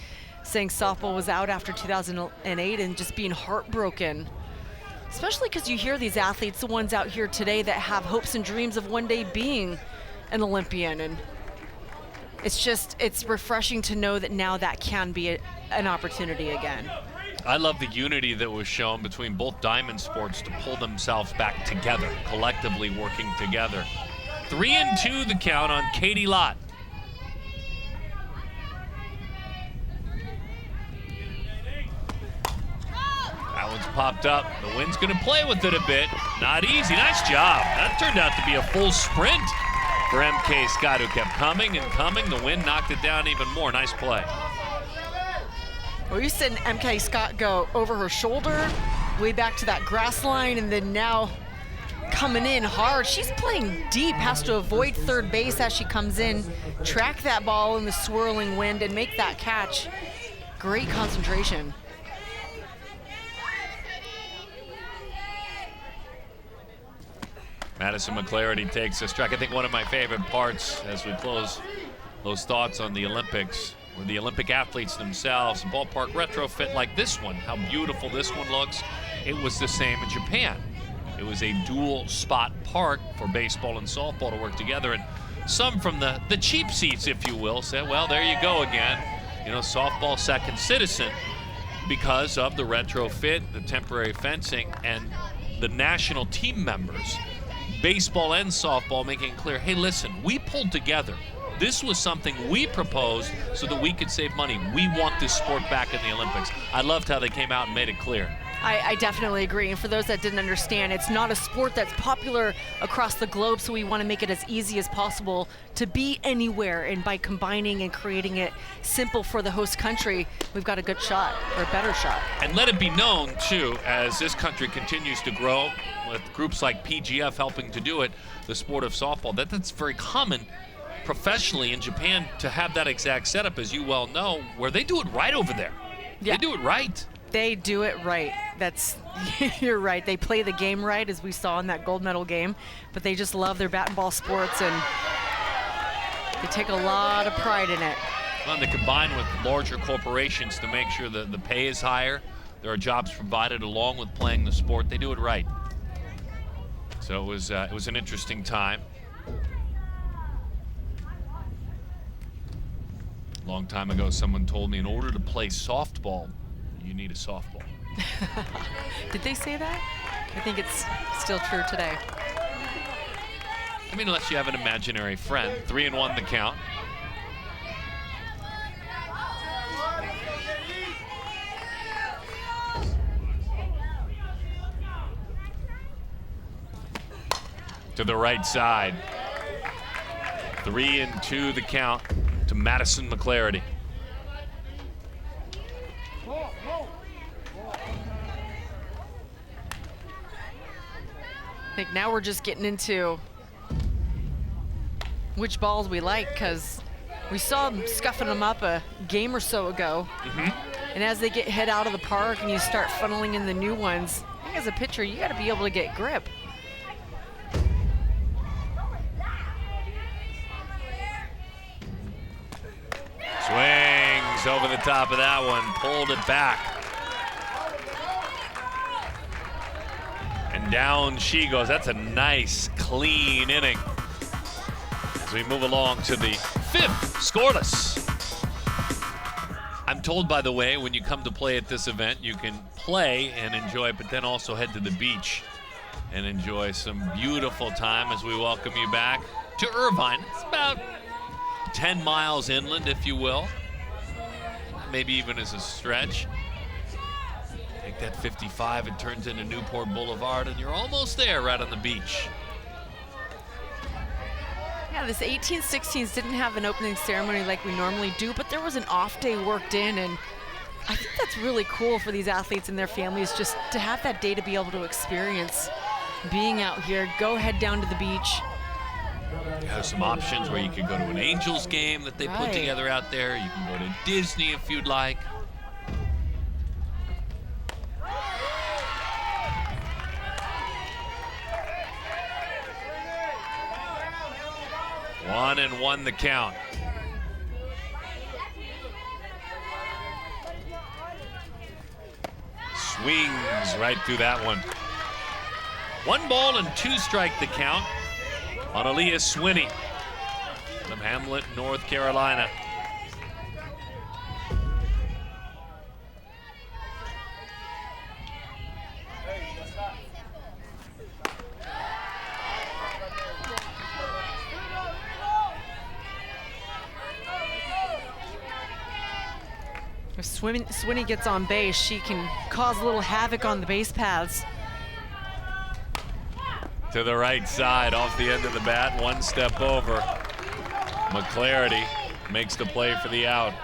saying softball was out after 2008 and just being heartbroken. Especially because you hear these athletes, the ones out here today that have hopes and dreams of one day being an Olympian. And it's refreshing to know that now that can be an opportunity again. I love the unity that was shown between both diamond sports to pull themselves back together, collectively working together. 3-2 the count on Katie Lott. That one's popped up. The wind's going to play with it a bit. Not easy. Nice job. That turned out to be a full sprint for MK Scott, who kept coming and coming. The wind knocked it down even more. Nice play. Well, you said MK Scott go over her shoulder, way back to that grass line, and then now coming in hard. She's playing deep, has to avoid third base as she comes in, track that ball in the swirling wind, and make that catch. Great concentration. Madison McClarity takes a strike. I think one of my favorite parts as we close those thoughts on the Olympics were the Olympic athletes themselves. A ballpark retrofit like this one, how beautiful this one looks. It was the same in Japan. It was a dual spot park for baseball and softball to work together. And some from the cheap seats, if you will, said, well, there you go again. You know, softball second citizen. because of the retrofit, the temporary fencing, and the national team members, baseball and softball, making it clear, hey, listen, we pulled together. This was something we proposed so that we could save money. We want this sport back in the Olympics. I loved how they came out and made it clear. I definitely agree. And for those that didn't understand, it's not a sport that's popular across the globe, so we want to make it as easy as possible to be anywhere. And by combining and creating it simple for the host country, we've got a good shot, or a better shot. And let it be known, too, as this country continues to grow, with groups like PGF helping to do it, the sport of softball, that's very common professionally in Japan to have that exact setup, as you well know, where they do it right over there. Yeah. They do it right. They do it right. You're right. They play the game right, as we saw in that gold medal game, but they just love their bat and ball sports, and they take a lot of pride in it. Well, and they combine with larger corporations to make sure that the pay is higher. There are jobs provided along with playing the sport. They do it right. So it was an interesting time. A long time ago, someone told me in order to play softball, you need a softball. Did they say that? I think it's still true today. I mean, unless you have an imaginary friend. 3-1 the count. To the right side. 3-2 the count to Madison McClarity. I think now we're just getting into which balls we like, because we saw them scuffing them up a game or so ago. And as they get hit out of the park and you start funneling in the new ones, I think as a pitcher, you got to be able to get grip. Swings over the top of that one, pulled it back. And down she goes. That's a nice, clean inning. As we move along to the 5th scoreless. I'm told, by the way, when you come to play at this event, you can play and enjoy, but then also head to the beach and enjoy some beautiful time as we welcome you back to Irvine. It's about 10 miles inland, if you will. Maybe even as a stretch. Take that 55, it turns into Newport Boulevard, and you're almost there right on the beach. Yeah, this 1816s didn't have an opening ceremony like we normally do, but there was an off day worked in, and I think that's really cool for these athletes and their families, just to have that day to be able to experience being out here. Go head down to the beach. You have some options where you could go to an Angels game that they put together out there. You can go to Disney if you'd like. One and one the count. Swings right through that one. 1 ball and 2 strike the count on Aaliyah Swinney from Hamlet, North Carolina. If Swinney gets on base, she can cause a little havoc on the base paths. To the right side, off the end of the bat, 1 step over. McClarity makes the play for the out.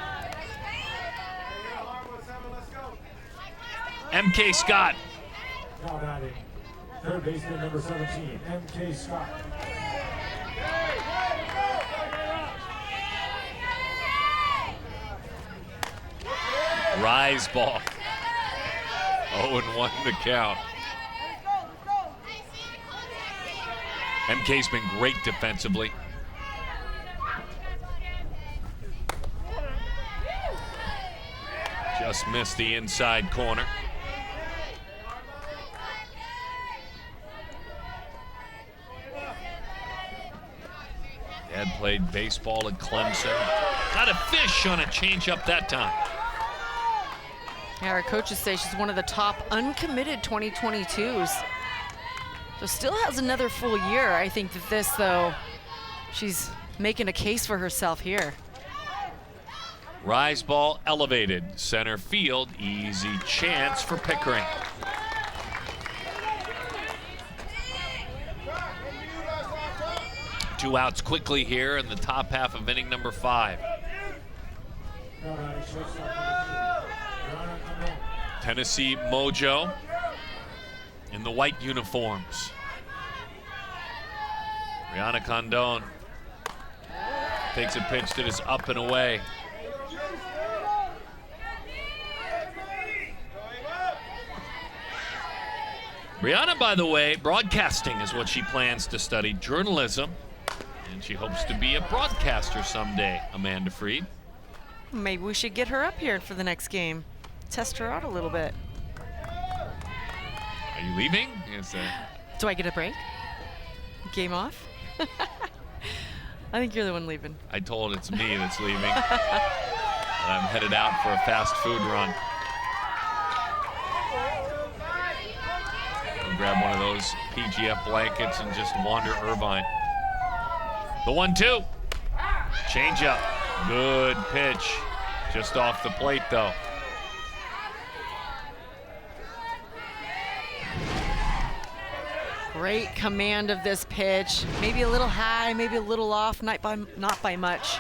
M.K. Scott. Now batting, third baseman number 17, M.K. Scott. Rise ball. 0-1 the count. MK's been great defensively. Just missed the inside corner. Dad played baseball at Clemson. Got a fish on a changeup that time. Yeah, our coaches say she's one of the top uncommitted 2022s. So still has another full year. I think that this, though, she's making a case for herself here. Rise ball elevated, center field, easy chance for Pickering. Two outs quickly here in the top half of inning number 5. Tennessee Mojo in the white uniforms. Rihanna Condon takes a pitch that is up and away. Brianna, by the way, broadcasting is what she plans to study, journalism, and she hopes to be a broadcaster someday, Amanda Freed. Maybe we should get her up here for the next game. Test her out a little bit. Are you leaving? Yes, Do I get a break? Game off? I think you're the one leaving. I told it's me that's leaving. I'm headed out for a fast food run. I'll grab one of those PGF blankets and just wander Irvine. The 1-2. Change up. Good pitch. Just off the plate, though. Great command of this pitch. Maybe a little high, maybe a little off, not by much.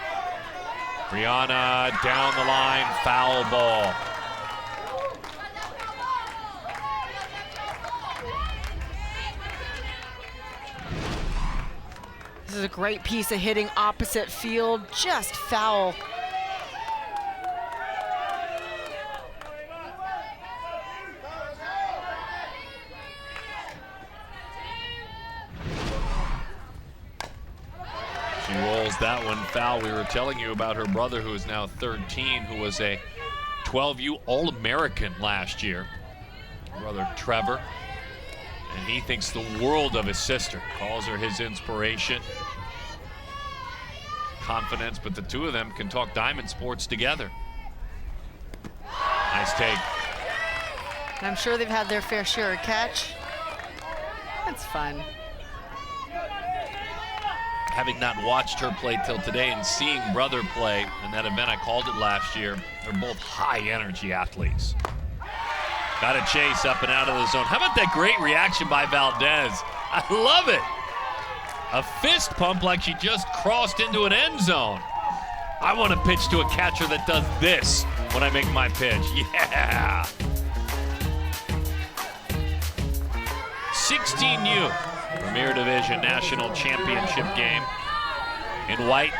Brianna down the line, foul ball. This is a great piece of hitting opposite field, just foul. She rolls that one foul. We were telling you about her brother, who is now 13, who was a 12U All-American last year. Brother Trevor. And he thinks the world of his sister. Calls her his inspiration. Confidence, but the two of them can talk diamond sports together. Nice take. I'm sure they've had their fair share of catch. That's fun. Having not watched her play till today and seeing brother play in that event, I called it last year, they're both high energy athletes. Got a chase up and out of the zone. How about that great reaction by Valdez? I love it. A fist pump like she just crossed into an end zone. I want to pitch to a catcher that does this when I make my pitch. Yeah. 16U Premier Division National Championship game. In white,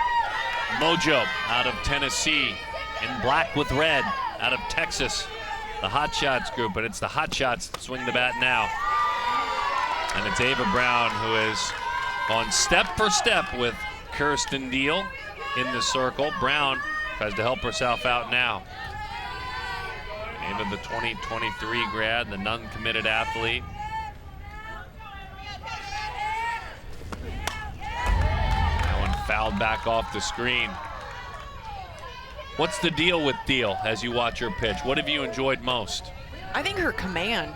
Mojo out of Tennessee. In black with red out of Texas. The Hotshots group, but it's the Hotshots that swing the bat now. And it's Ava Brown who is on step for step with Kirsten Deal in the circle. Brown tries to help herself out now. Ava, the 2023 grad, the non-committed athlete. That one fouled back off the screen. What's the deal with Deal as you watch her pitch? What have you enjoyed most? I think her command.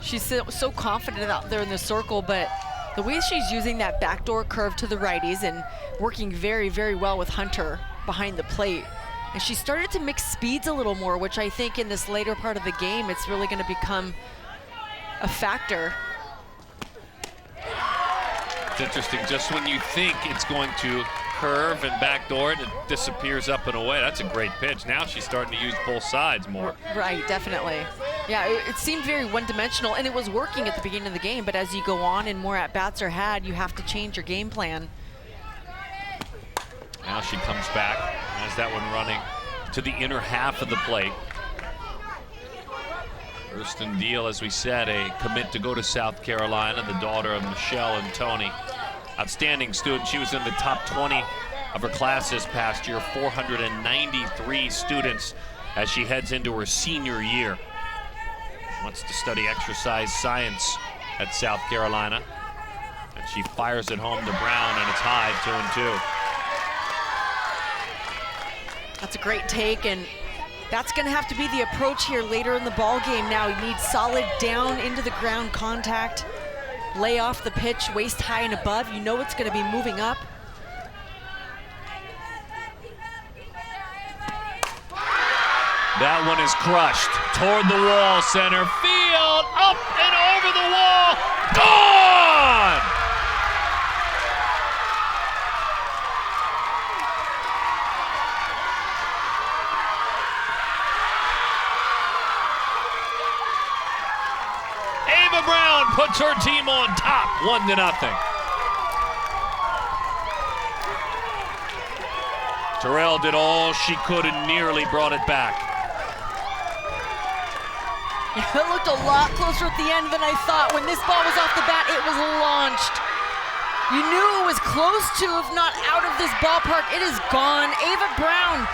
She's so confident out there in the circle, but the way she's using that backdoor curve to the righties and working very, very well with Hunter behind the plate. And she started to mix speeds a little more, which I think in this later part of the game, it's really going to become a factor. It's interesting, just when you think it's going to curve and backdoor it, it disappears up and away. That's a great pitch. Now she's starting to use both sides more. Right, definitely. Yeah, it seemed very one-dimensional, and it was working at the beginning of the game, but as you go on and more at-bats are had, you have to change your game plan. Now she comes back, has that one running to the inner half of the plate. Kirsten Deal, as we said, a commit to go to South Carolina, the daughter of Michelle and Tony. Outstanding student. She was in the top 20 of her class this past year, 493 students as she heads into her senior year. She wants to study exercise science at South Carolina. And she fires it home to Brown, and it's high, 2-2. That's a great take, and That's going to have to be the approach here later in the ball game. Now you need solid down into the ground contact, lay off the pitch, waist high and above. You know it's going to be moving up. That one is crushed toward the wall, center field, up and over the wall, gone! Ava Brown puts her team on top, 1-0. Terrell did all she could and nearly brought it back. It looked a lot closer at the end than I thought. When this ball was off the bat, it was launched. You knew it was close to, if not out of this ballpark. It is gone. Ava Brown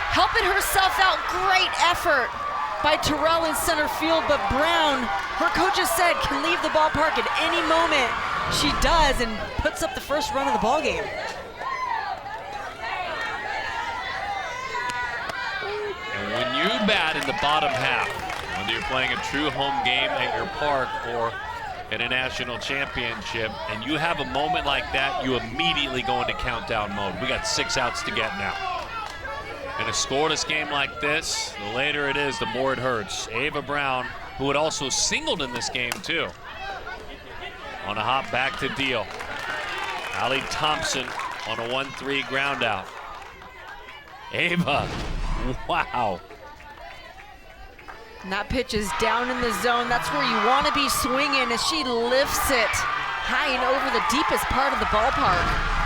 helping herself out. Great effort by Terrell in center field, but Brown, her coaches said, can leave the ballpark at any moment. She does and puts up the first run of the ball game. And when you bat in the bottom half, whether you're playing a true home game at your park or at a national championship, and you have a moment like that, you immediately go into countdown mode. We got 6 outs to get now. In a scoreless game like this, the later it is, the more it hurts. Ava Brown, who had also singled in this game too, on a hop back to deal. Allie Thompson on a 1-3 ground out. Ava, wow. And that pitch is down in the zone. That's where you want to be swinging as she lifts it high and over the deepest part of the ballpark.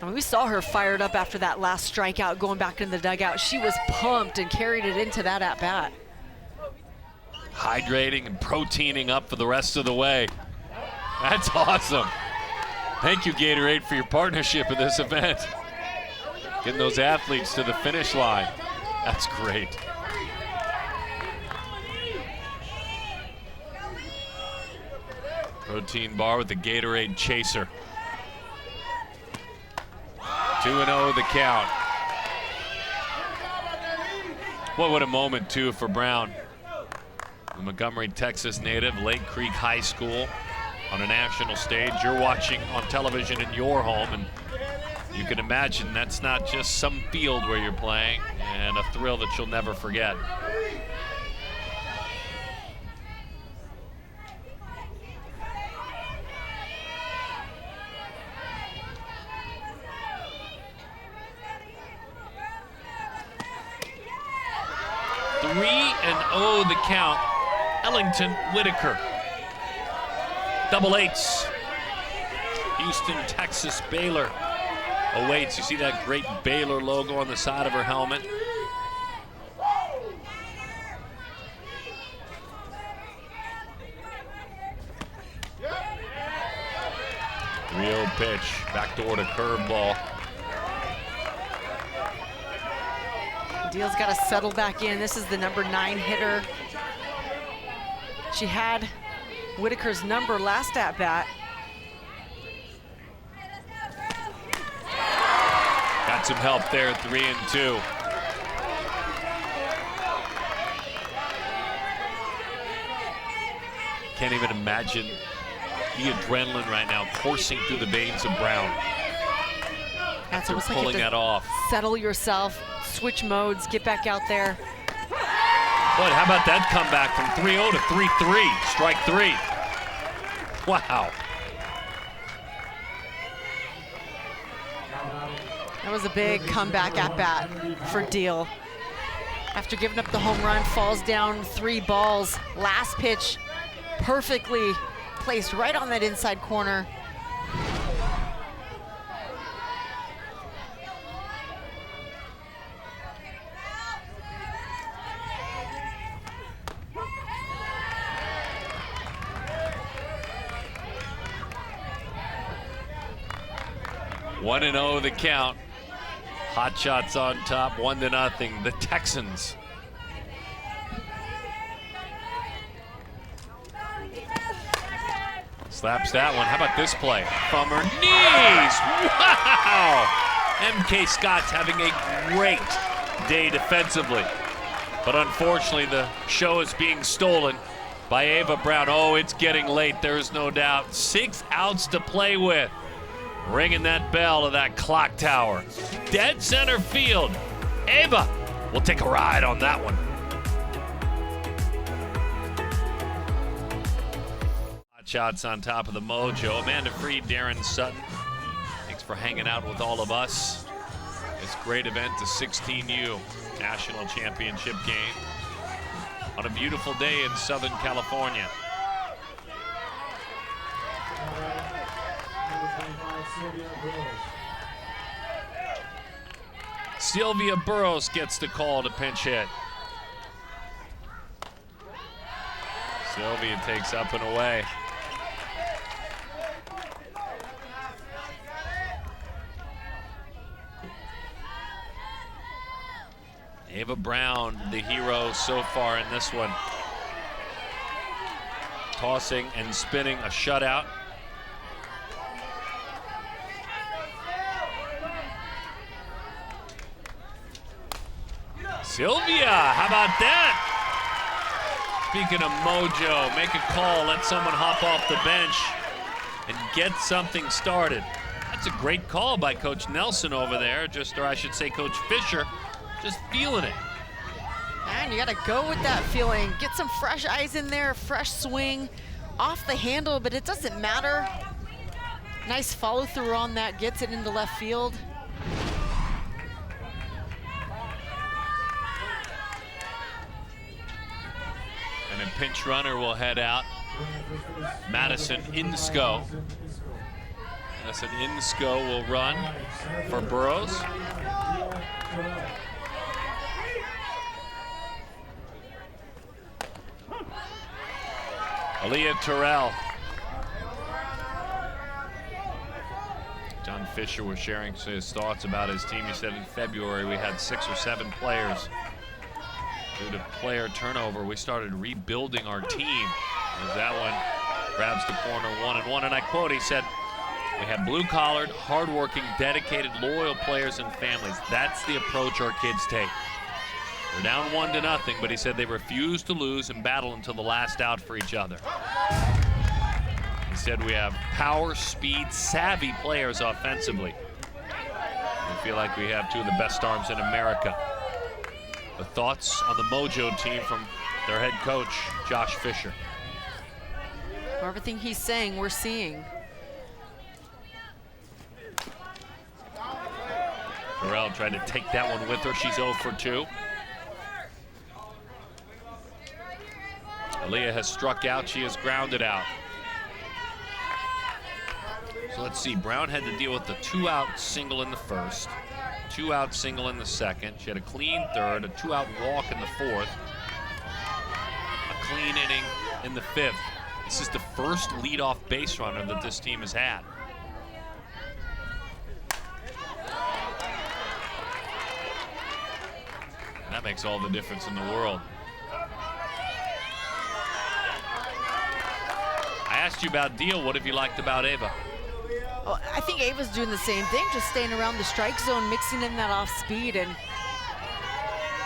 I mean, we saw her fired up after that last strikeout going back in the dugout. She was pumped and carried it into that at-bat. Hydrating and proteining up for the rest of the way. That's awesome. Thank you, Gatorade, for your partnership in this event. Getting those athletes to the finish line. That's great. Protein bar with the Gatorade chaser. 2-0 the count. What a moment, too, for Brown. The Montgomery, Texas native, Lake Creek High School on a national stage. You're watching on television in your home, and you can imagine that's not just some field where you're playing, and a thrill that you'll never forget. Three and 0 the count. Ellington Whitaker. Double eights. Houston, Texas, Baylor awaits. You see that great Baylor logo on the side of her helmet. Real pitch, backdoor to curveball. Deal's got to settle back in. This is the number 9 hitter. She had Whitaker's number last at bat. Got some help there, 3 and 2. Can't even imagine the adrenaline right now coursing through the veins of Brown. That's They're almost pulling like you have that off. settle yourself, switch modes, get back out there. But how about that comeback from 3-0 to 3-3, strike 3. Wow. That was a big comeback at bat for Deal. After giving up the home run, falls down 3 balls. Last pitch, perfectly placed right on that inside corner. One and 0 the count. Hotshots on top, 1-0. The Texans. Slaps that one. How about this play? From her knees. Wow! MK Scott's having a great day defensively. But unfortunately, the show is being stolen by Ava Brown. Oh, it's getting late, there's no doubt. 6 outs to play with. Ringing that bell of that clock tower. Dead center field. Ava will take a ride on that one. Hotshots on top of the Mojo. Amanda Freed, Darren Sutton. Thanks for hanging out with all of us. This great event, the 16U National Championship game on a beautiful day in Southern California. Sylvia Burrows gets the call to pinch hit. Sylvia takes up and away. Ava Brown, the hero so far in this one. Tossing and spinning a shutout. Sylvia, how about that? Speaking of Mojo, make a call, let someone hop off the bench and get something started. That's a great call by Coach Nelson over there, or I should say Coach Fisher, just feeling it. And you gotta go with that feeling. Get some fresh eyes in there, fresh swing, off the handle, but it doesn't matter. Nice follow through on that, gets it into left field. And a pinch runner will head out. Madison Insko. Madison Insko will run for Burrows. Aaliyah Terrell. John Fisher was sharing his thoughts about his team. He said in February we had 6 or 7 players. Due to player turnover, we started rebuilding our team. As that one grabs the corner 1-1, and I quote, he said, "We have blue-collared, hard-working, dedicated, loyal players and families. That's the approach our kids take. They're down 1-0, but he said they refuse to lose and battle until the last out for each other." He said we have power, speed, savvy players offensively. We feel like we have 2 of the best arms in America. The thoughts on the Mojo team from their head coach, Josh Fisher. Everything he's saying, we're seeing. Terrell tried to take that one with her. She's 0 for 2. Aaliyah has struck out. She has grounded out. So let's see. Brown had to deal with the 2-out single in the first, 2-out single in the second. She had a clean third, a 2-out walk in the fourth, a clean inning in the fifth. This is the first leadoff base runner that this team has had. And that makes all the difference in the world. I asked you about Deal. What have you liked about Ava? Well, I think Ava's doing the same thing, just staying around the strike zone, mixing in that off speed, and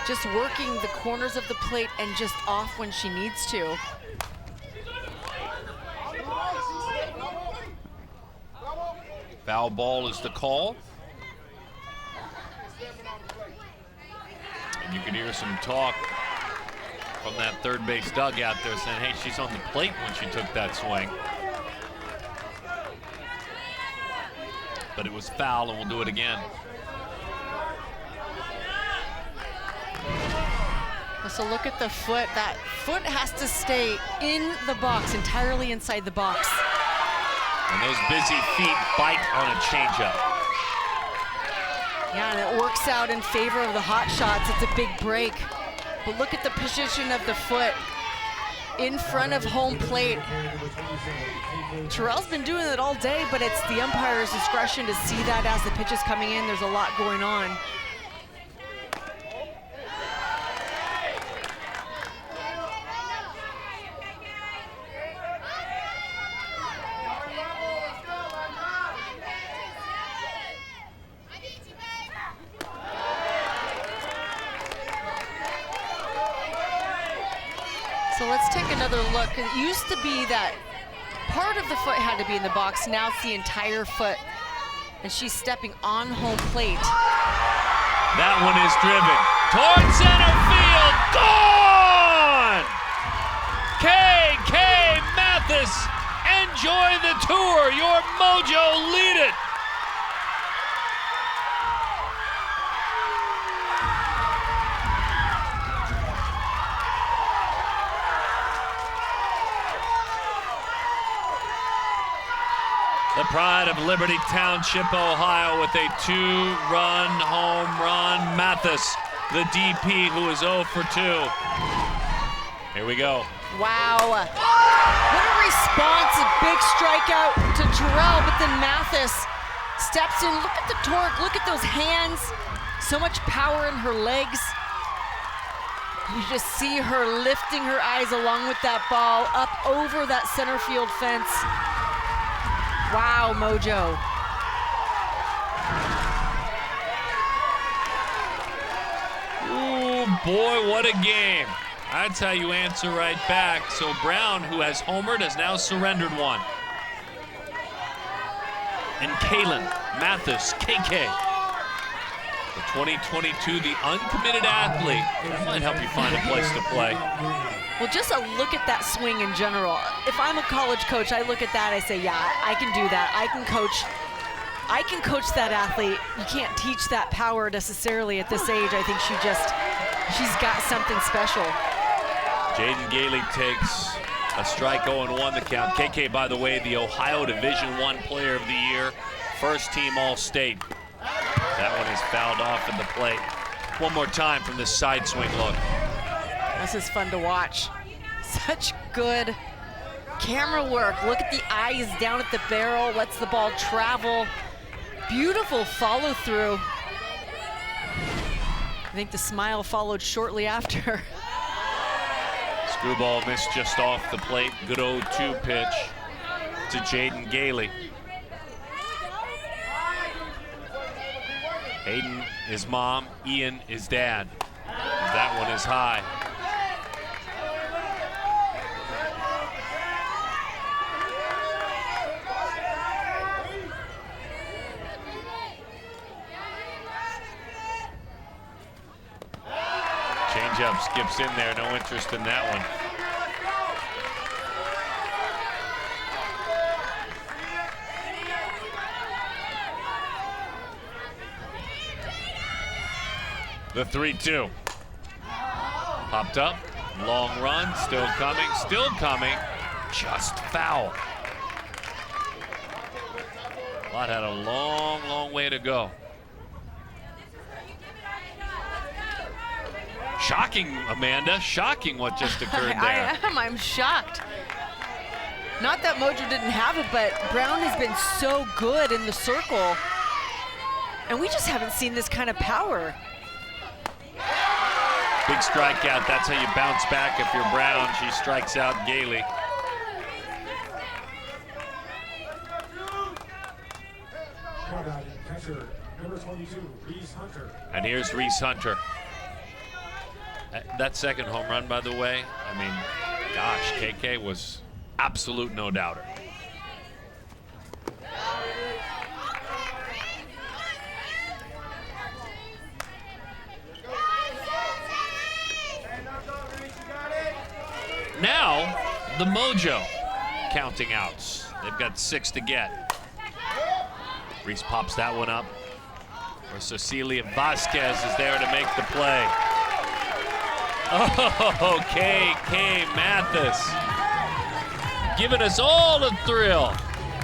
just working the corners of the plate and just off when she needs to. Foul ball is the call. And you can hear some talk from that third base dugout there saying, hey, she's on the plate when she took that swing. But it was foul, and we'll do it again. So look at the foot. That foot has to stay in the box, entirely inside the box. And those busy feet bite on a changeup. Yeah, and it works out in favor of the Hotshots. It's a big break. But look at the position of the foot in front of home plate. Terrell's been doing it all day, but it's the umpire's discretion to see that as the pitch is coming in. There's a lot going on. So let's take another look. It used to be that part of the foot had to be in the box. Now it's the entire foot. And she's stepping on home plate. That one is driven towards center field. Gone! KK Mathis, enjoy the tour. Your Mojo lead it. The pride of Liberty Township, Ohio, with a 2-run home run. Mathis, the DP, who is 0 for 2. Here we go. Wow. What a response. A big strikeout to Terrell, but then Mathis steps in. Look at the torque. Look at those hands. So much power in her legs. You just see her lifting her eyes along with that ball up over that center field fence. Wow, Mojo. Ooh, boy, what a game. That's how you answer right back. So Brown, who has homered, has now surrendered one. And Kaylin, Mathis, KK. The 2022, the uncommitted athlete. That might help you find a place to play. Well, just a look at that swing in general. If I'm a college coach, I look at that, I say, yeah, I can do that. I can coach that athlete. You can't teach that power necessarily at this age. I think she's got something special. Jaden Gailey takes a strike, 0-1 the count. KK, by the way, the Ohio Division I Player of the Year, first team All-State. That one is fouled off at the plate. One more time from this side swing look. This is fun to watch. Such good camera work. Look at the eyes down at the barrel, lets the ball travel. Beautiful follow through. I think the smile followed shortly after. Screwball missed just off the plate. Good 0-2 pitch to Jaden Gailey. Hayden is mom, Ian is dad. That one is high. Changeup skips in there, no interest in that one. The 3-2. Popped up, long run, still coming, just foul. Lott had a long, long way to go. Shocking, Amanda, shocking what just occurred there. I'm shocked. Not that Mojo didn't have it, but Brown has been so good in the circle. And we just haven't seen this kind of power. Big strikeout, that's how you bounce back if you're Brown. She strikes out Gailey. Catcher, number 22, Reese Hunter. And here's Reese Hunter. That second home run, by the way, I mean, gosh, KK was absolute no-doubter. Now, the Mojo counting outs. They've got 6 to get. Reese pops that one up. Or Cecilia Vasquez is there to make the play. Oh, KK Mathis. Giving us all the thrill.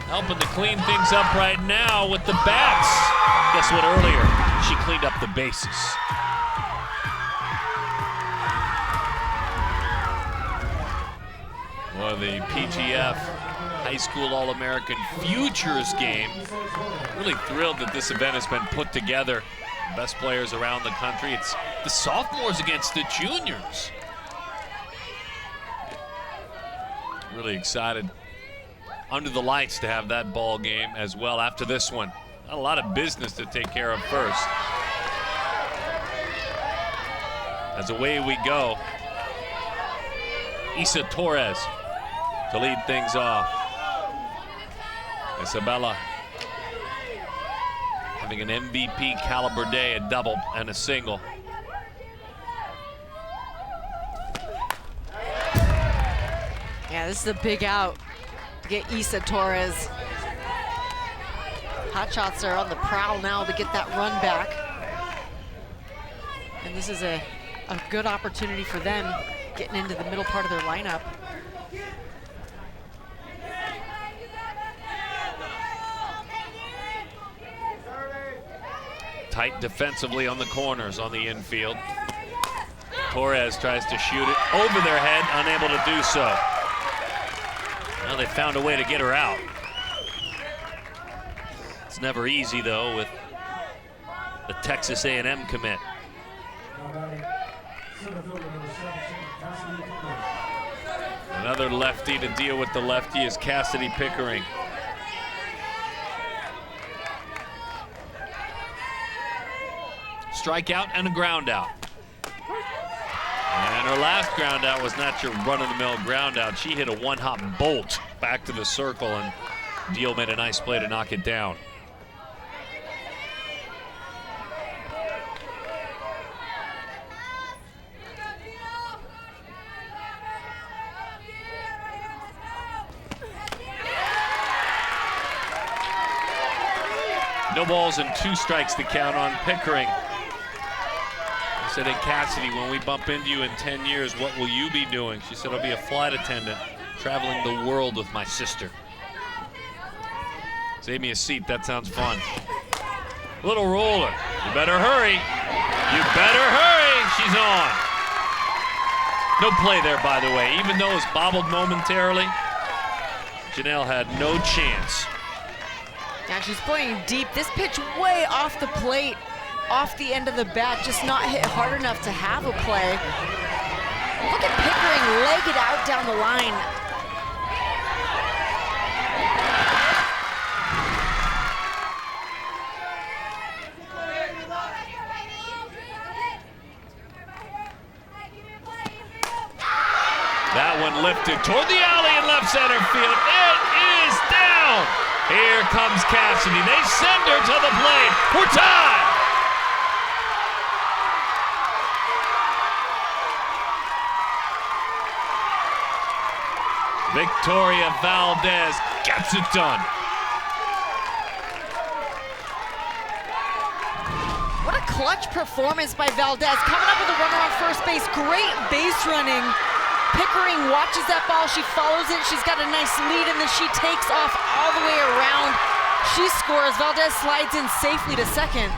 Helping to clean things up right now with the bats. Guess what, earlier, she cleaned up the bases. Well, the PGF High School All-American Futures game. Really thrilled that this event has been put together. Best players around the country. It's the sophomores against the juniors. Really excited under the lights to have that ball game as well after this one. Not a lot of business to take care of first. As away we go. Isa Torres to lead things off. Isabella having an MVP caliber day, a double and a single. Yeah, this is a big out to get Isa Torres. Hotshots are on the prowl now to get that run back. And this is a good opportunity for them getting into the middle part of their lineup. Tight defensively on the corners on the infield. Torres tries to shoot it over their head, unable to do so. Now they found a way to get her out. It's never easy though with the Texas A&M commit. Another lefty to deal with the lefty is Cassidy Pickering. Strikeout and a ground out. And her last ground out was not your run-of-the-mill ground out. She hit a one-hop bolt back to the circle, and Deal made a nice play to knock it down. No balls and 2 strikes to count on Pickering. I said, hey, Cassidy, when we bump into you in 10 years, what will you be doing? She said, I'll be a flight attendant, traveling the world with my sister. Save me a seat, that sounds fun. Little roller, you better hurry. You better hurry, she's on. No play there, by the way. Even though it was bobbled momentarily, Janelle had no chance. Now she's playing deep. This pitch way off the plate, off the end of the bat, just not hit hard enough to have a play. Look at Pickering leg it out down the line. That one lifted toward the alley in left center field. It is down. Here comes Cassidy. They send her to the plate. We're tied. Victoria Valdez gets it done. What a clutch performance by Valdez. Coming up with a runner on first base. Great base running. Pickering watches that ball, she follows it, she's got a nice lead, and then she takes off all the way around. She scores, Valdez slides in safely to second.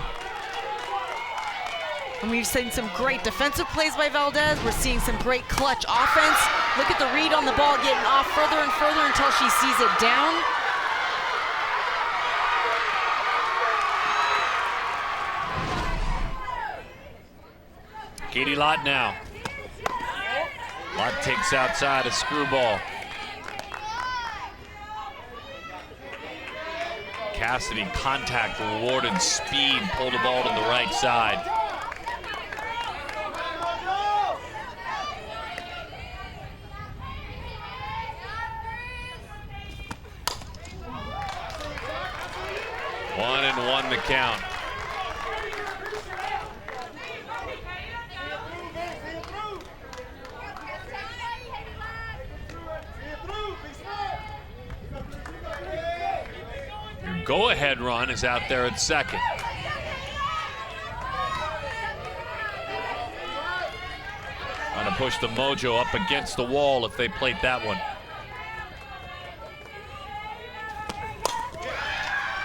And we've seen some great defensive plays by Valdez. We're seeing some great clutch offense. Look at the read on the ball, getting off further and further until she sees it down. Katie Lott now. Lott takes outside a screwball. Cassidy, contact rewarded speed, pulled the ball to the right side. One and one the count. Go-ahead run is out there at second. Trying to push the Mojo up against the wall if they plate that one.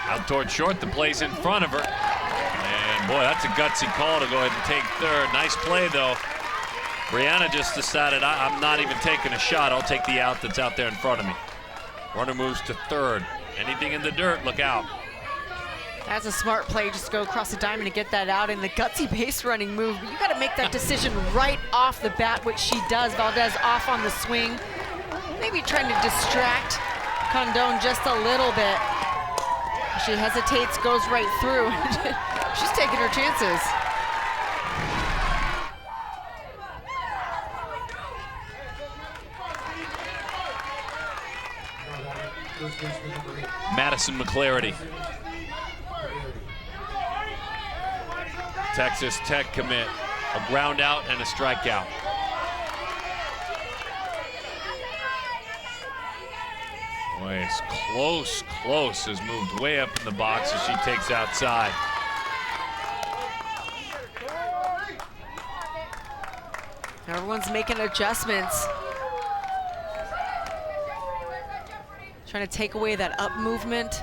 Out toward short, the play's in front of her. And boy, that's a gutsy call to go ahead and take third. Nice play though. Brianna just decided, I'm not even taking a shot. I'll take the out that's out there in front of me. Runner moves to third. Anything in the dirt, look out. That's a smart play, just go across the diamond to get that out, and the gutsy base running move. But you got to make that decision right off the bat, which she does. Valdez off on the swing. Maybe trying to distract Condon just a little bit. She hesitates, goes right through. She's taking her chances. first baseman number 8. Madison McClarity. Texas Tech commit. A ground out and a strikeout. Boy, it's close, has moved way up in the box as she takes outside. Everyone's making adjustments. Trying to take away that up movement.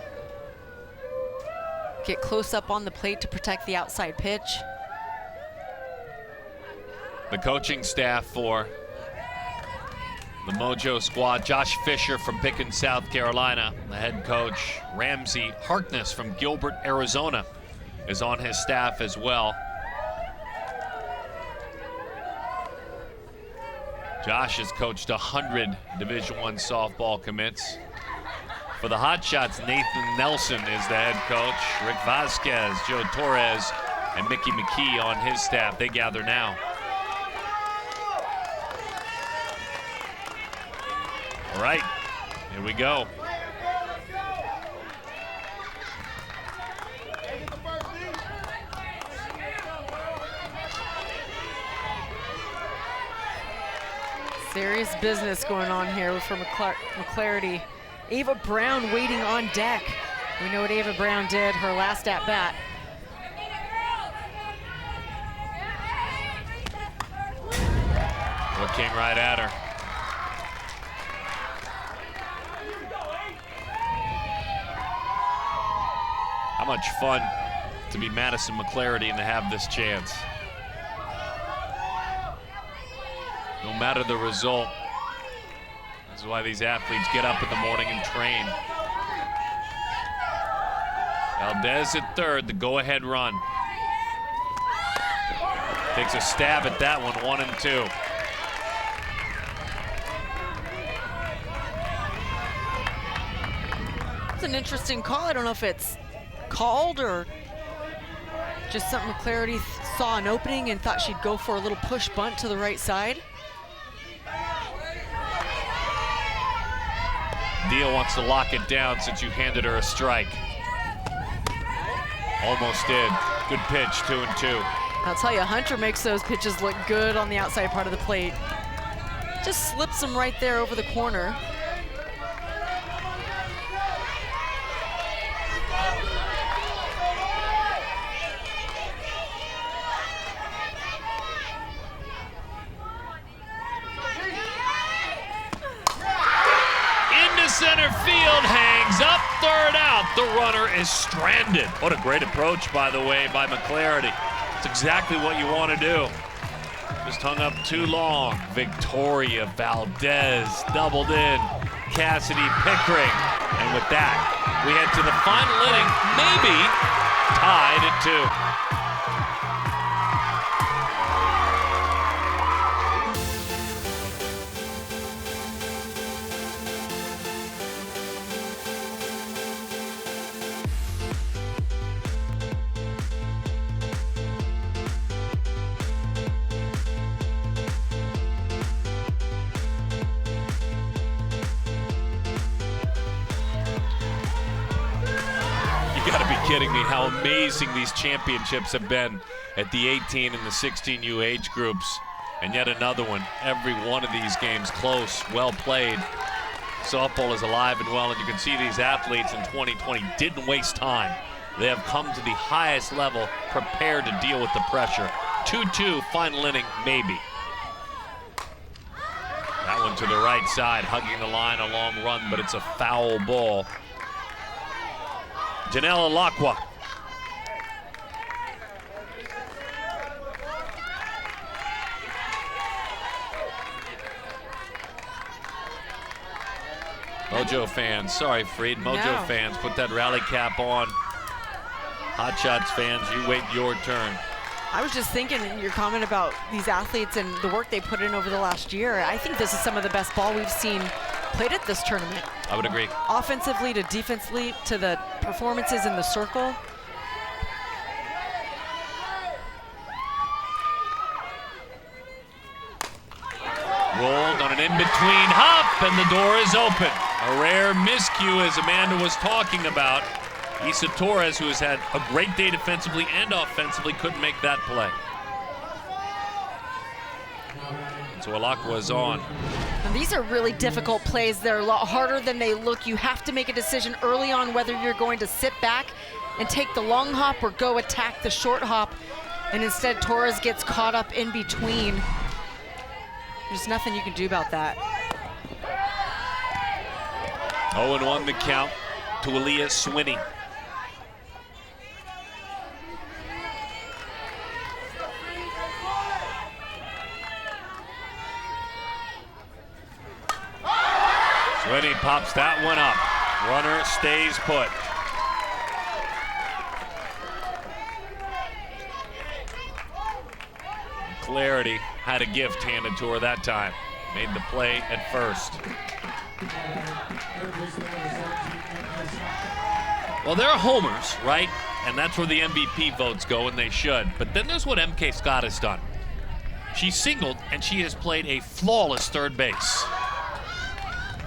Get close up on the plate to protect the outside pitch. The coaching staff for the Mojo squad: Josh Fisher from Pickens, South Carolina. The head coach, Ramsey Harkness from Gilbert, Arizona, is on his staff as well. Josh has coached 100 Division I softball commits. For the Hotshots, Nathan Nelson is the head coach. Rick Vasquez, Joe Torres, and Mickey McKee on his staff. They gather now. All right, here we go. Serious business going on here for McClarity. Ava Brown waiting on deck. We know what Ava Brown did her last at bat. Looking right at her. How much fun to be Madison McClarity and to have this chance. No matter the result, this is why these athletes get up in the morning and train. Valdez at third, the go-ahead run. Takes a stab at that one, 1-2. It's an interesting call. I don't know if it's called or just something McClarity saw an opening and thought she'd go for a little push bunt to the right side. Dia wants to lock it down since you handed her a strike. Almost did. Good pitch, 2-2. I'll tell you, Hunter makes those pitches look good on the outside part of the plate. Just slips them right there over the corner. Center field, hangs up, third out. The runner is stranded. What a great approach, by the way, by McClarity. It's exactly what you want to do. Just hung up too long. Victoria Valdez doubled in. Cassidy Pickering. And with that, we head to the final inning, maybe tied at 2. Kidding me how amazing these championships have been at the 18 and the 16U age groups. And yet another one. Every one of these games close, well played. Softball is alive and well, and you can see these athletes in 2020 didn't waste time. They have come to the highest level, prepared to deal with the pressure. 2-2, final inning, maybe. That one to the right side, hugging the line, a long run, but it's a foul ball. Janelle Alakwa. Mojo fans, sorry Freed, Mojo fans, put that rally cap on. Hotshots fans, you wait your turn. I was just thinking your comment about these athletes and the work they put in over the last year. I think this is some of the best ball we've seen played at this tournament. I would agree. Offensively to defensively to the performances in the circle. Rolled on an in-between hop, and the door is open. A rare miscue, as Amanda was talking about. Isa Torres, who has had a great day defensively and offensively, couldn't make that play. So Alakwa is on. And these are really difficult plays. They're a lot harder than they look. You have to make a decision early on whether you're going to sit back and take the long hop or go attack the short hop. And instead, Torres gets caught up in between. There's nothing you can do about that. 0-1 the count to Aaliyah Swinney. Swinney pops that one up. Runner stays put. Clarity had a gift handed to her that time. Made the play at first. Well, they're homers, right? And that's where the MVP votes go, and they should. But then there's what MK Scott has done. She singled, and she has played a flawless third base.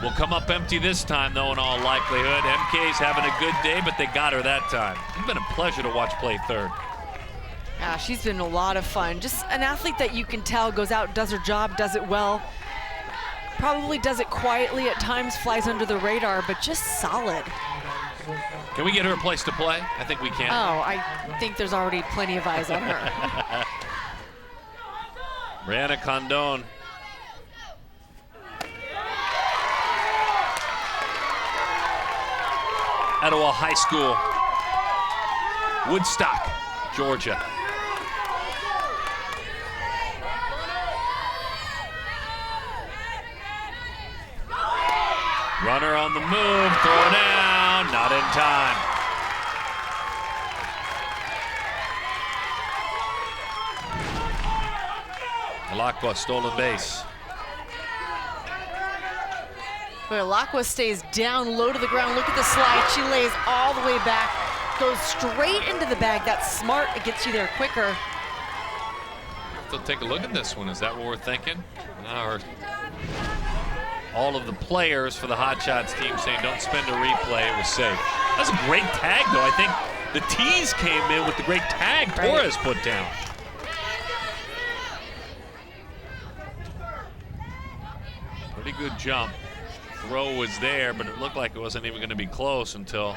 Will come up empty this time, though, in all likelihood. MK's having a good day, but they got her that time. It's been a pleasure to watch play third. Yeah, she's been a lot of fun. Just an athlete that you can tell goes out, does her job, does it well. Probably does it quietly at times, flies under the radar, but just solid. Can we get her a place to play? I think we can. Oh, I think there's already plenty of eyes on her. Brianna Condon. Etowah High School, Woodstock, Georgia. Runner on the move, throw down, not in time. Alakwa stolen base. But Alakwa stays down low to the ground. Look at the slide. She lays all the way back, goes straight into the bag. That's smart. It gets you there quicker. So take a look at this one. Is that what we're thinking? All of the players for the Hotshots team saying don't spend a replay. It was safe. That's a great tag, though. I think the T's came in with the great tag Torres put down. Pretty good jump. Throw was there, but it looked like it wasn't even going to be close until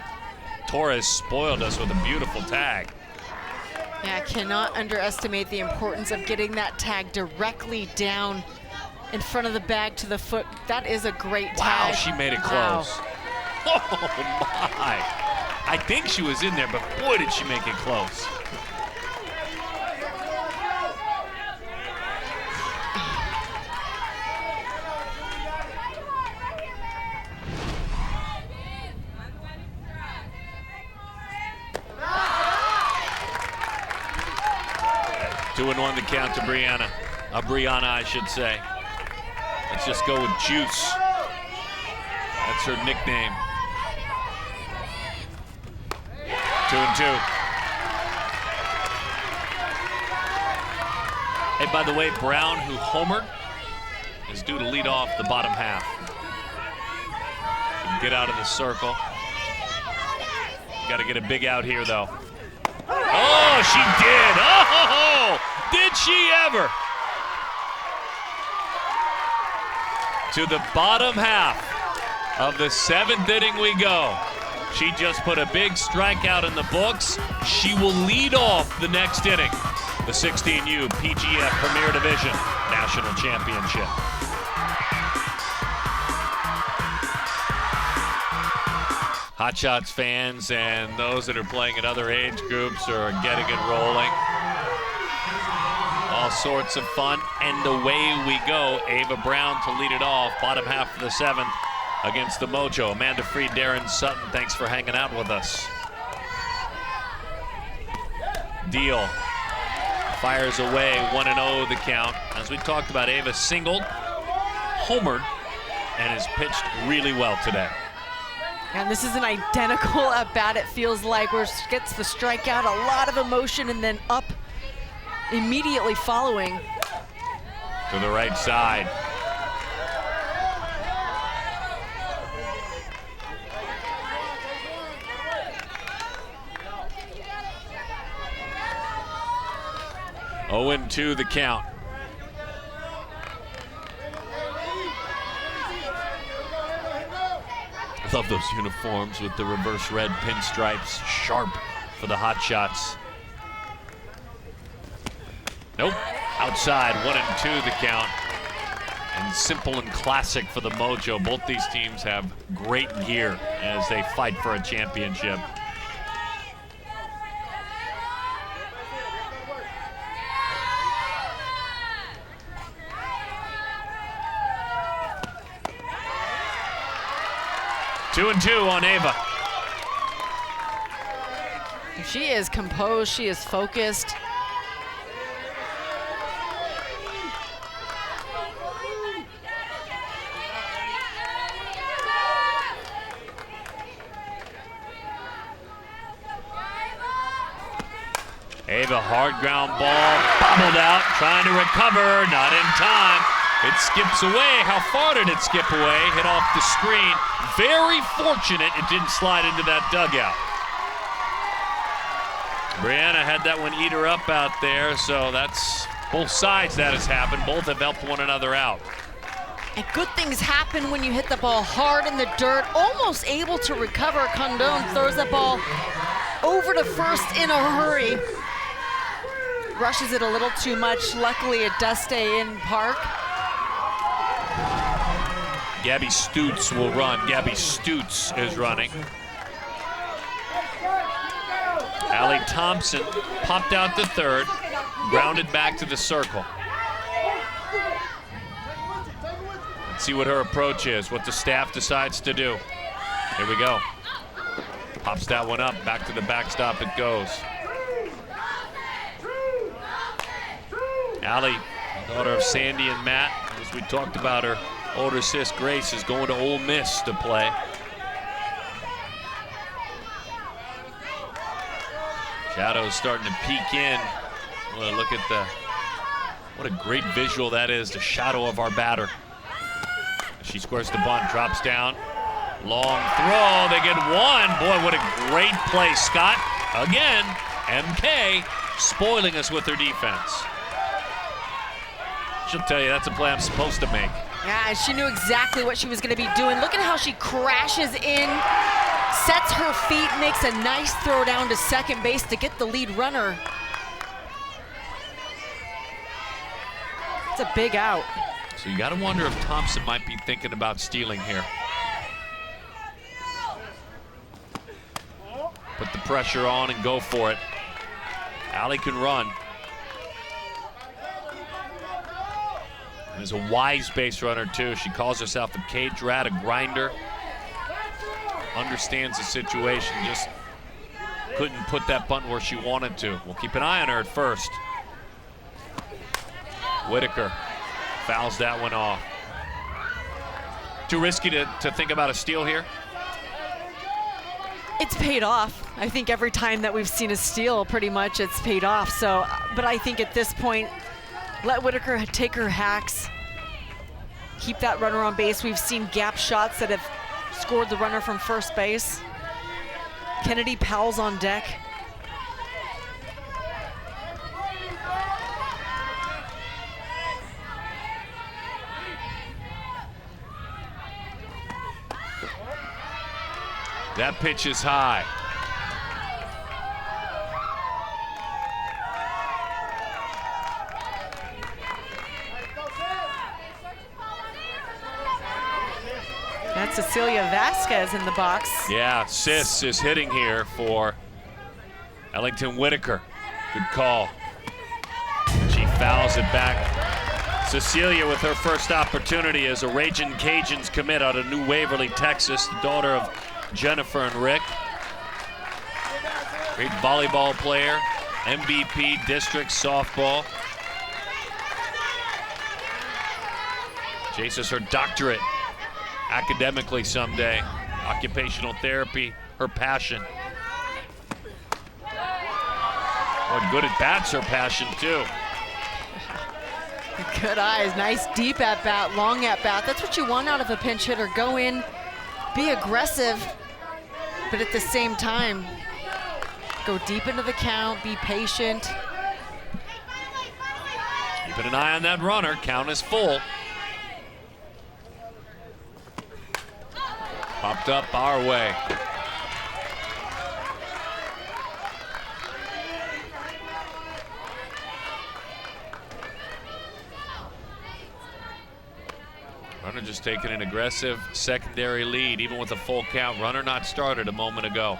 Torres spoiled us with a beautiful tag. Yeah, I cannot underestimate the importance of getting that tag directly down in front of the bag to the foot. That is a great tag. Wow, she made it close. Wow. Oh my. I think she was in there, but boy, did she make it close. Two and one the count to Brianna. Brianna, I should say. Let's just go with Juice. That's her nickname. 2-2. Hey, by the way, Brown, who homered, is due to lead off the bottom half. Can get out of the circle. Got to get a big out here, though. Oh, she did. Oh, did she ever? To the bottom half of the 7th inning we go. She just put a big strikeout in the books. She will lead off the next inning. The 16U PGF Premier Division National Championship. Hotshots fans and those that are playing at other age groups are getting it rolling. All sorts of fun, and away we go. Ava Brown to lead it off, bottom half of the 7th against the Mojo. Amanda Freed, Darren Sutton, thanks for hanging out with us. Deal fires away, 1-0 the count. As we talked about, Ava singled, homered, and has pitched really well today. And this is an identical at-bat, it feels like, where she gets the strikeout, a lot of emotion, and then up immediately following. To the right side. 0-2 the count. Love those uniforms with the reverse red pinstripes. Sharp for the Hotshots. Nope, outside, 1-2 the count. And simple and classic for the Mojo. Both these teams have great gear as they fight for a championship. Two and two on Ava. She is composed, she is focused. Ava, hard ground ball, bobbled out, trying to recover, not in time. It skips away. How far did it skip away? Hit off the screen. Very fortunate it didn't slide into that dugout. Brianna had that one eat her up out there, so that's both sides that has happened. Both have helped one another out. And good things happen when you hit the ball hard in the dirt, almost able to recover. Condon throws the ball over to first in a hurry. Rushes it a little too much. Luckily, it does stay in park. Gabby Stutz will run. Gabby Stutz is running. Allie Thompson popped out to third, grounded back to the circle. Let's see what her approach is, what the staff decides to do. Here we go. Pops that one up, back to the backstop it goes. Allie, daughter of Sandy and Matt, as we talked about, her older sis Grace is going to Ole Miss to play. Shadow's starting to peek in. Well, look at what a great visual that is, the shadow of our batter. She squares the bunt, drops down. Long throw, they get one. Boy, what a great play. Scott, again, MK, spoiling us with her defense. She'll tell you that's a play I'm supposed to make. Yeah, she knew exactly what she was going to be doing. Look at how she crashes in, sets her feet, makes a nice throw down to second base to get the lead runner. It's a big out. So you got to wonder if Thompson might be thinking about stealing here. Put the pressure on and go for it. Allie can run. And is a wise base runner too. She calls herself a cage rat, a grinder. Understands the situation, just couldn't put that bunt where she wanted to. We'll keep an eye on her at first. Whitaker fouls that one off. Too risky to think about a steal here? It's paid off. I think every time that we've seen a steal, pretty much it's paid off. So, but I think at this point, let Whitaker take her hacks, keep that runner on base. We've seen gap shots that have scored the runner from first base. Kennedy Powell's on deck. That pitch is high. That's Cecilia Vasquez in the box. Yeah, Sis is hitting here for Ellington Whitaker. Good call. She fouls it back. Cecilia with her first opportunity as a Ragin' Cajuns commit out of New Waverly, Texas, the daughter of Jennifer and Rick. Great volleyball player, MVP district softball. Chases her doctorate academically someday. Occupational therapy, her passion. Well, good at bats, her passion too. Good eyes, nice deep at bat, long at bat. That's what you want out of a pinch hitter. Go in, be aggressive, but at the same time, go deep into the count, be patient. Keeping an eye on that runner. Count is full. Popped up our way. Runner just taking an aggressive secondary lead, even with a full count. Runner not started a moment ago.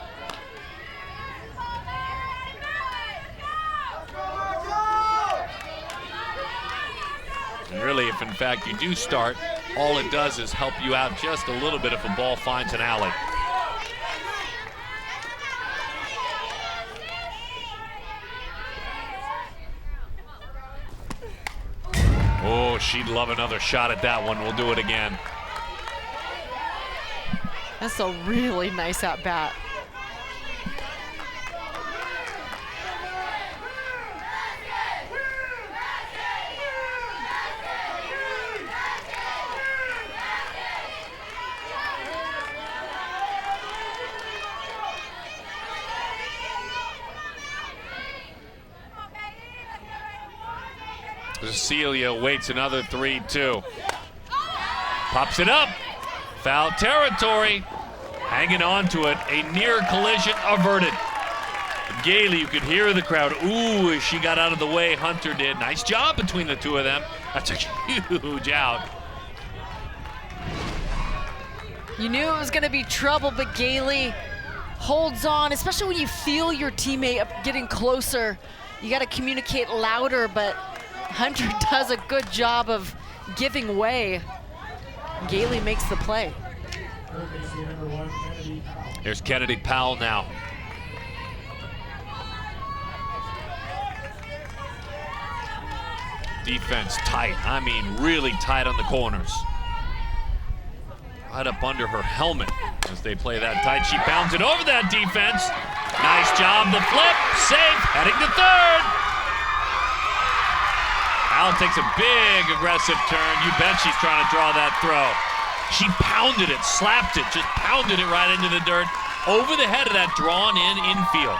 And really, if in fact you do start, all it does is help you out just a little bit if a ball finds an alley. Oh, she'd love another shot at that one. We'll do it again. That's a really nice at bat. Cecilia waits another 3-2. Pops it up. Foul territory. Hanging on to it. A near collision averted. Gailey, you could hear the crowd. Ooh, as she got out of the way, Hunter did. Nice job between the two of them. That's a huge out. You knew it was going to be trouble, but Gailey holds on, especially when you feel your teammate getting closer. You got to communicate louder, but Hunter does a good job of giving way. Gailey makes the play. Here's Kennedy Powell now. Defense tight. I mean, really tight on the corners. Right up under her helmet as they play that tight. She bounds it over that defense. Nice job. The flip. Safe. Heading to third. Powell takes a big aggressive turn. You bet she's trying to draw that throw. She pounded it, slapped it, just pounded it right into the dirt, over the head of that drawn-in infield.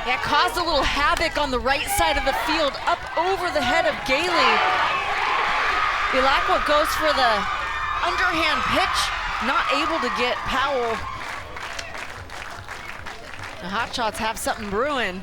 Yeah, caused a little havoc on the right side of the field, up over the head of Gailey. Ilacqua goes for the underhand pitch, not able to get Powell. The Hotshots have something brewing.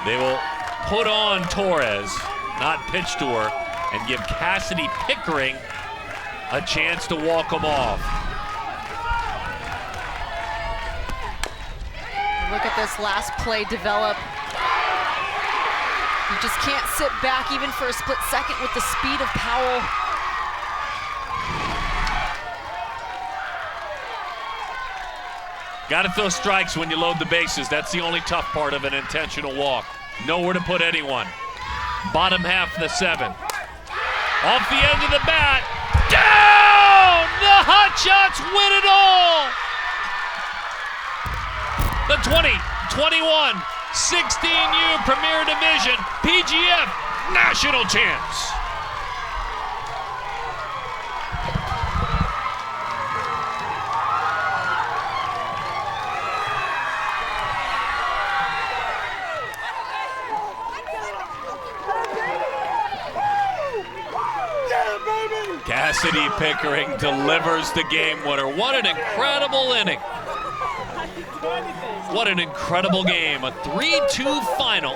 They will put on Torres, not pitch to her, and give Cassidy Pickering a chance to walk him off. Look at this last play develop. You just can't sit back even for a split second with the speed of Powell. Got to throw strikes when you load the bases. That's the only tough part of an intentional walk. Nowhere to put anyone. Bottom half of the seventh. Off the end of the bat. Down! The Hotshots win it all! The 2021 16U Premier Division PGF National Champs. Cassidy Pickering delivers the game winner. What an incredible inning. What an incredible game. A 3-2 final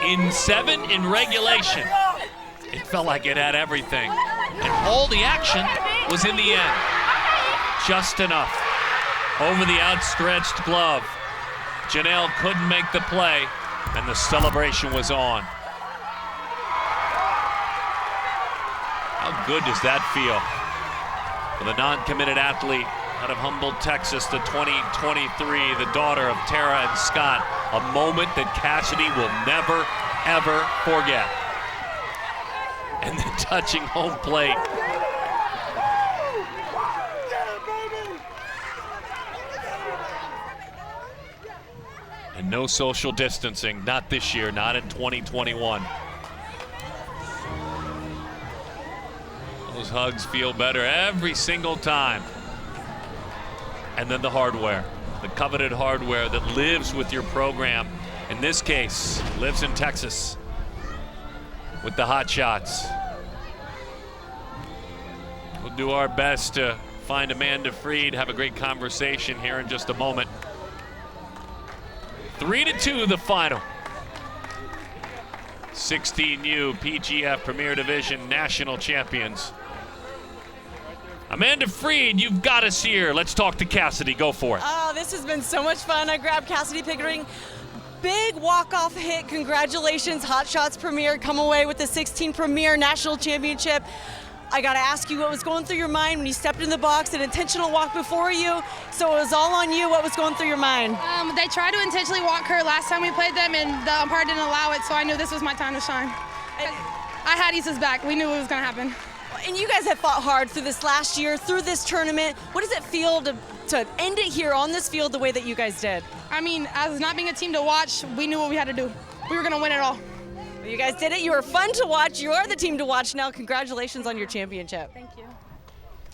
in 7 in regulation. It felt like it had everything. And all the action was in the end. Just enough. Over the outstretched glove. Janelle couldn't make the play, and the celebration was on. How good does that feel for the non-committed athlete out of Humboldt, Texas, the 2023, the daughter of Tara and Scott. A moment that Cassidy will never, ever forget. And then touching home plate. And no social distancing, not this year, not in 2021. Those hugs feel better every single time. And then the hardware, the coveted hardware that lives with your program. In this case, lives in Texas with the Hotshots. We'll do our best to find Amanda Freed, have a great conversation here in just a moment. 3-2 the final. 16U PGF Premier Division National Champions. Amanda Freed, you've got us here. Let's talk to Cassidy. Go for it. Oh, this has been so much fun. I grabbed Cassidy Pickering. Big walk-off hit. Congratulations, Hotshots Premier. Come away with the 16 Premier National Championship. I got to ask you what was going through your mind when you stepped in the box, an intentional walk before you. So it was all on you. What was going through your mind? They tried to intentionally walk her last time we played them, and the umpire didn't allow it, so I knew this was my time to shine. I had Issa's back. We knew it was going to happen. And you guys have fought hard through this last year, through this tournament. What does it feel to end it here on this field the way that you guys did? I mean, as not being a team to watch, we knew what we had to do. We were going to win it all. Well, you guys did it. You were fun to watch. You are the team to watch now. Congratulations on your championship. Thank you.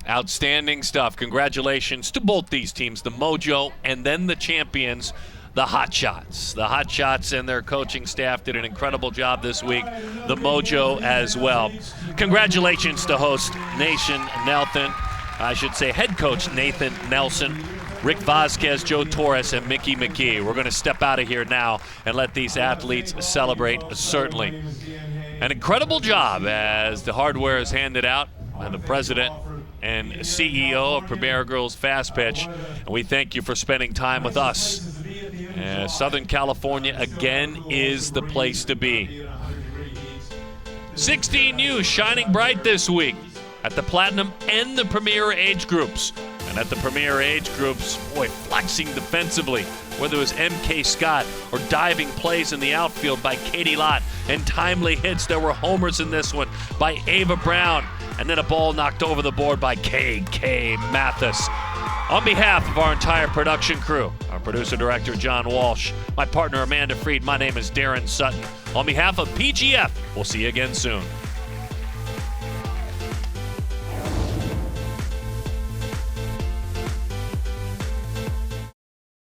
Outstanding stuff. Congratulations to both these teams, the Mojo and then the champions, the Hotshots. The Hotshots and their coaching staff did an incredible job this week. The Mojo as well. Congratulations to host Nathan Nelson. I should say head coach Nathan Nelson, Rick Vasquez, Joe Torres, and Mickey McKee. We're going to step out of here now and let these athletes celebrate, certainly. An incredible job as the hardware is handed out by the president and CEO of Premier Girls Fastpitch. And we thank you for spending time with us. Southern California, again, is the place to be. 16U shining bright this week at the Platinum and the Premier age groups. And at the Premier age groups, boy, flexing defensively, whether it was M.K. Scott or diving plays in the outfield by Katie Lott and timely hits. There were homers in this one by Ava Brown, and then a ball knocked over the board by K.K. Mathis. On behalf of our entire production crew, our producer-director John Walsh, my partner Amanda Freed, my name is Darren Sutton. On behalf of PGF, we'll see you again soon.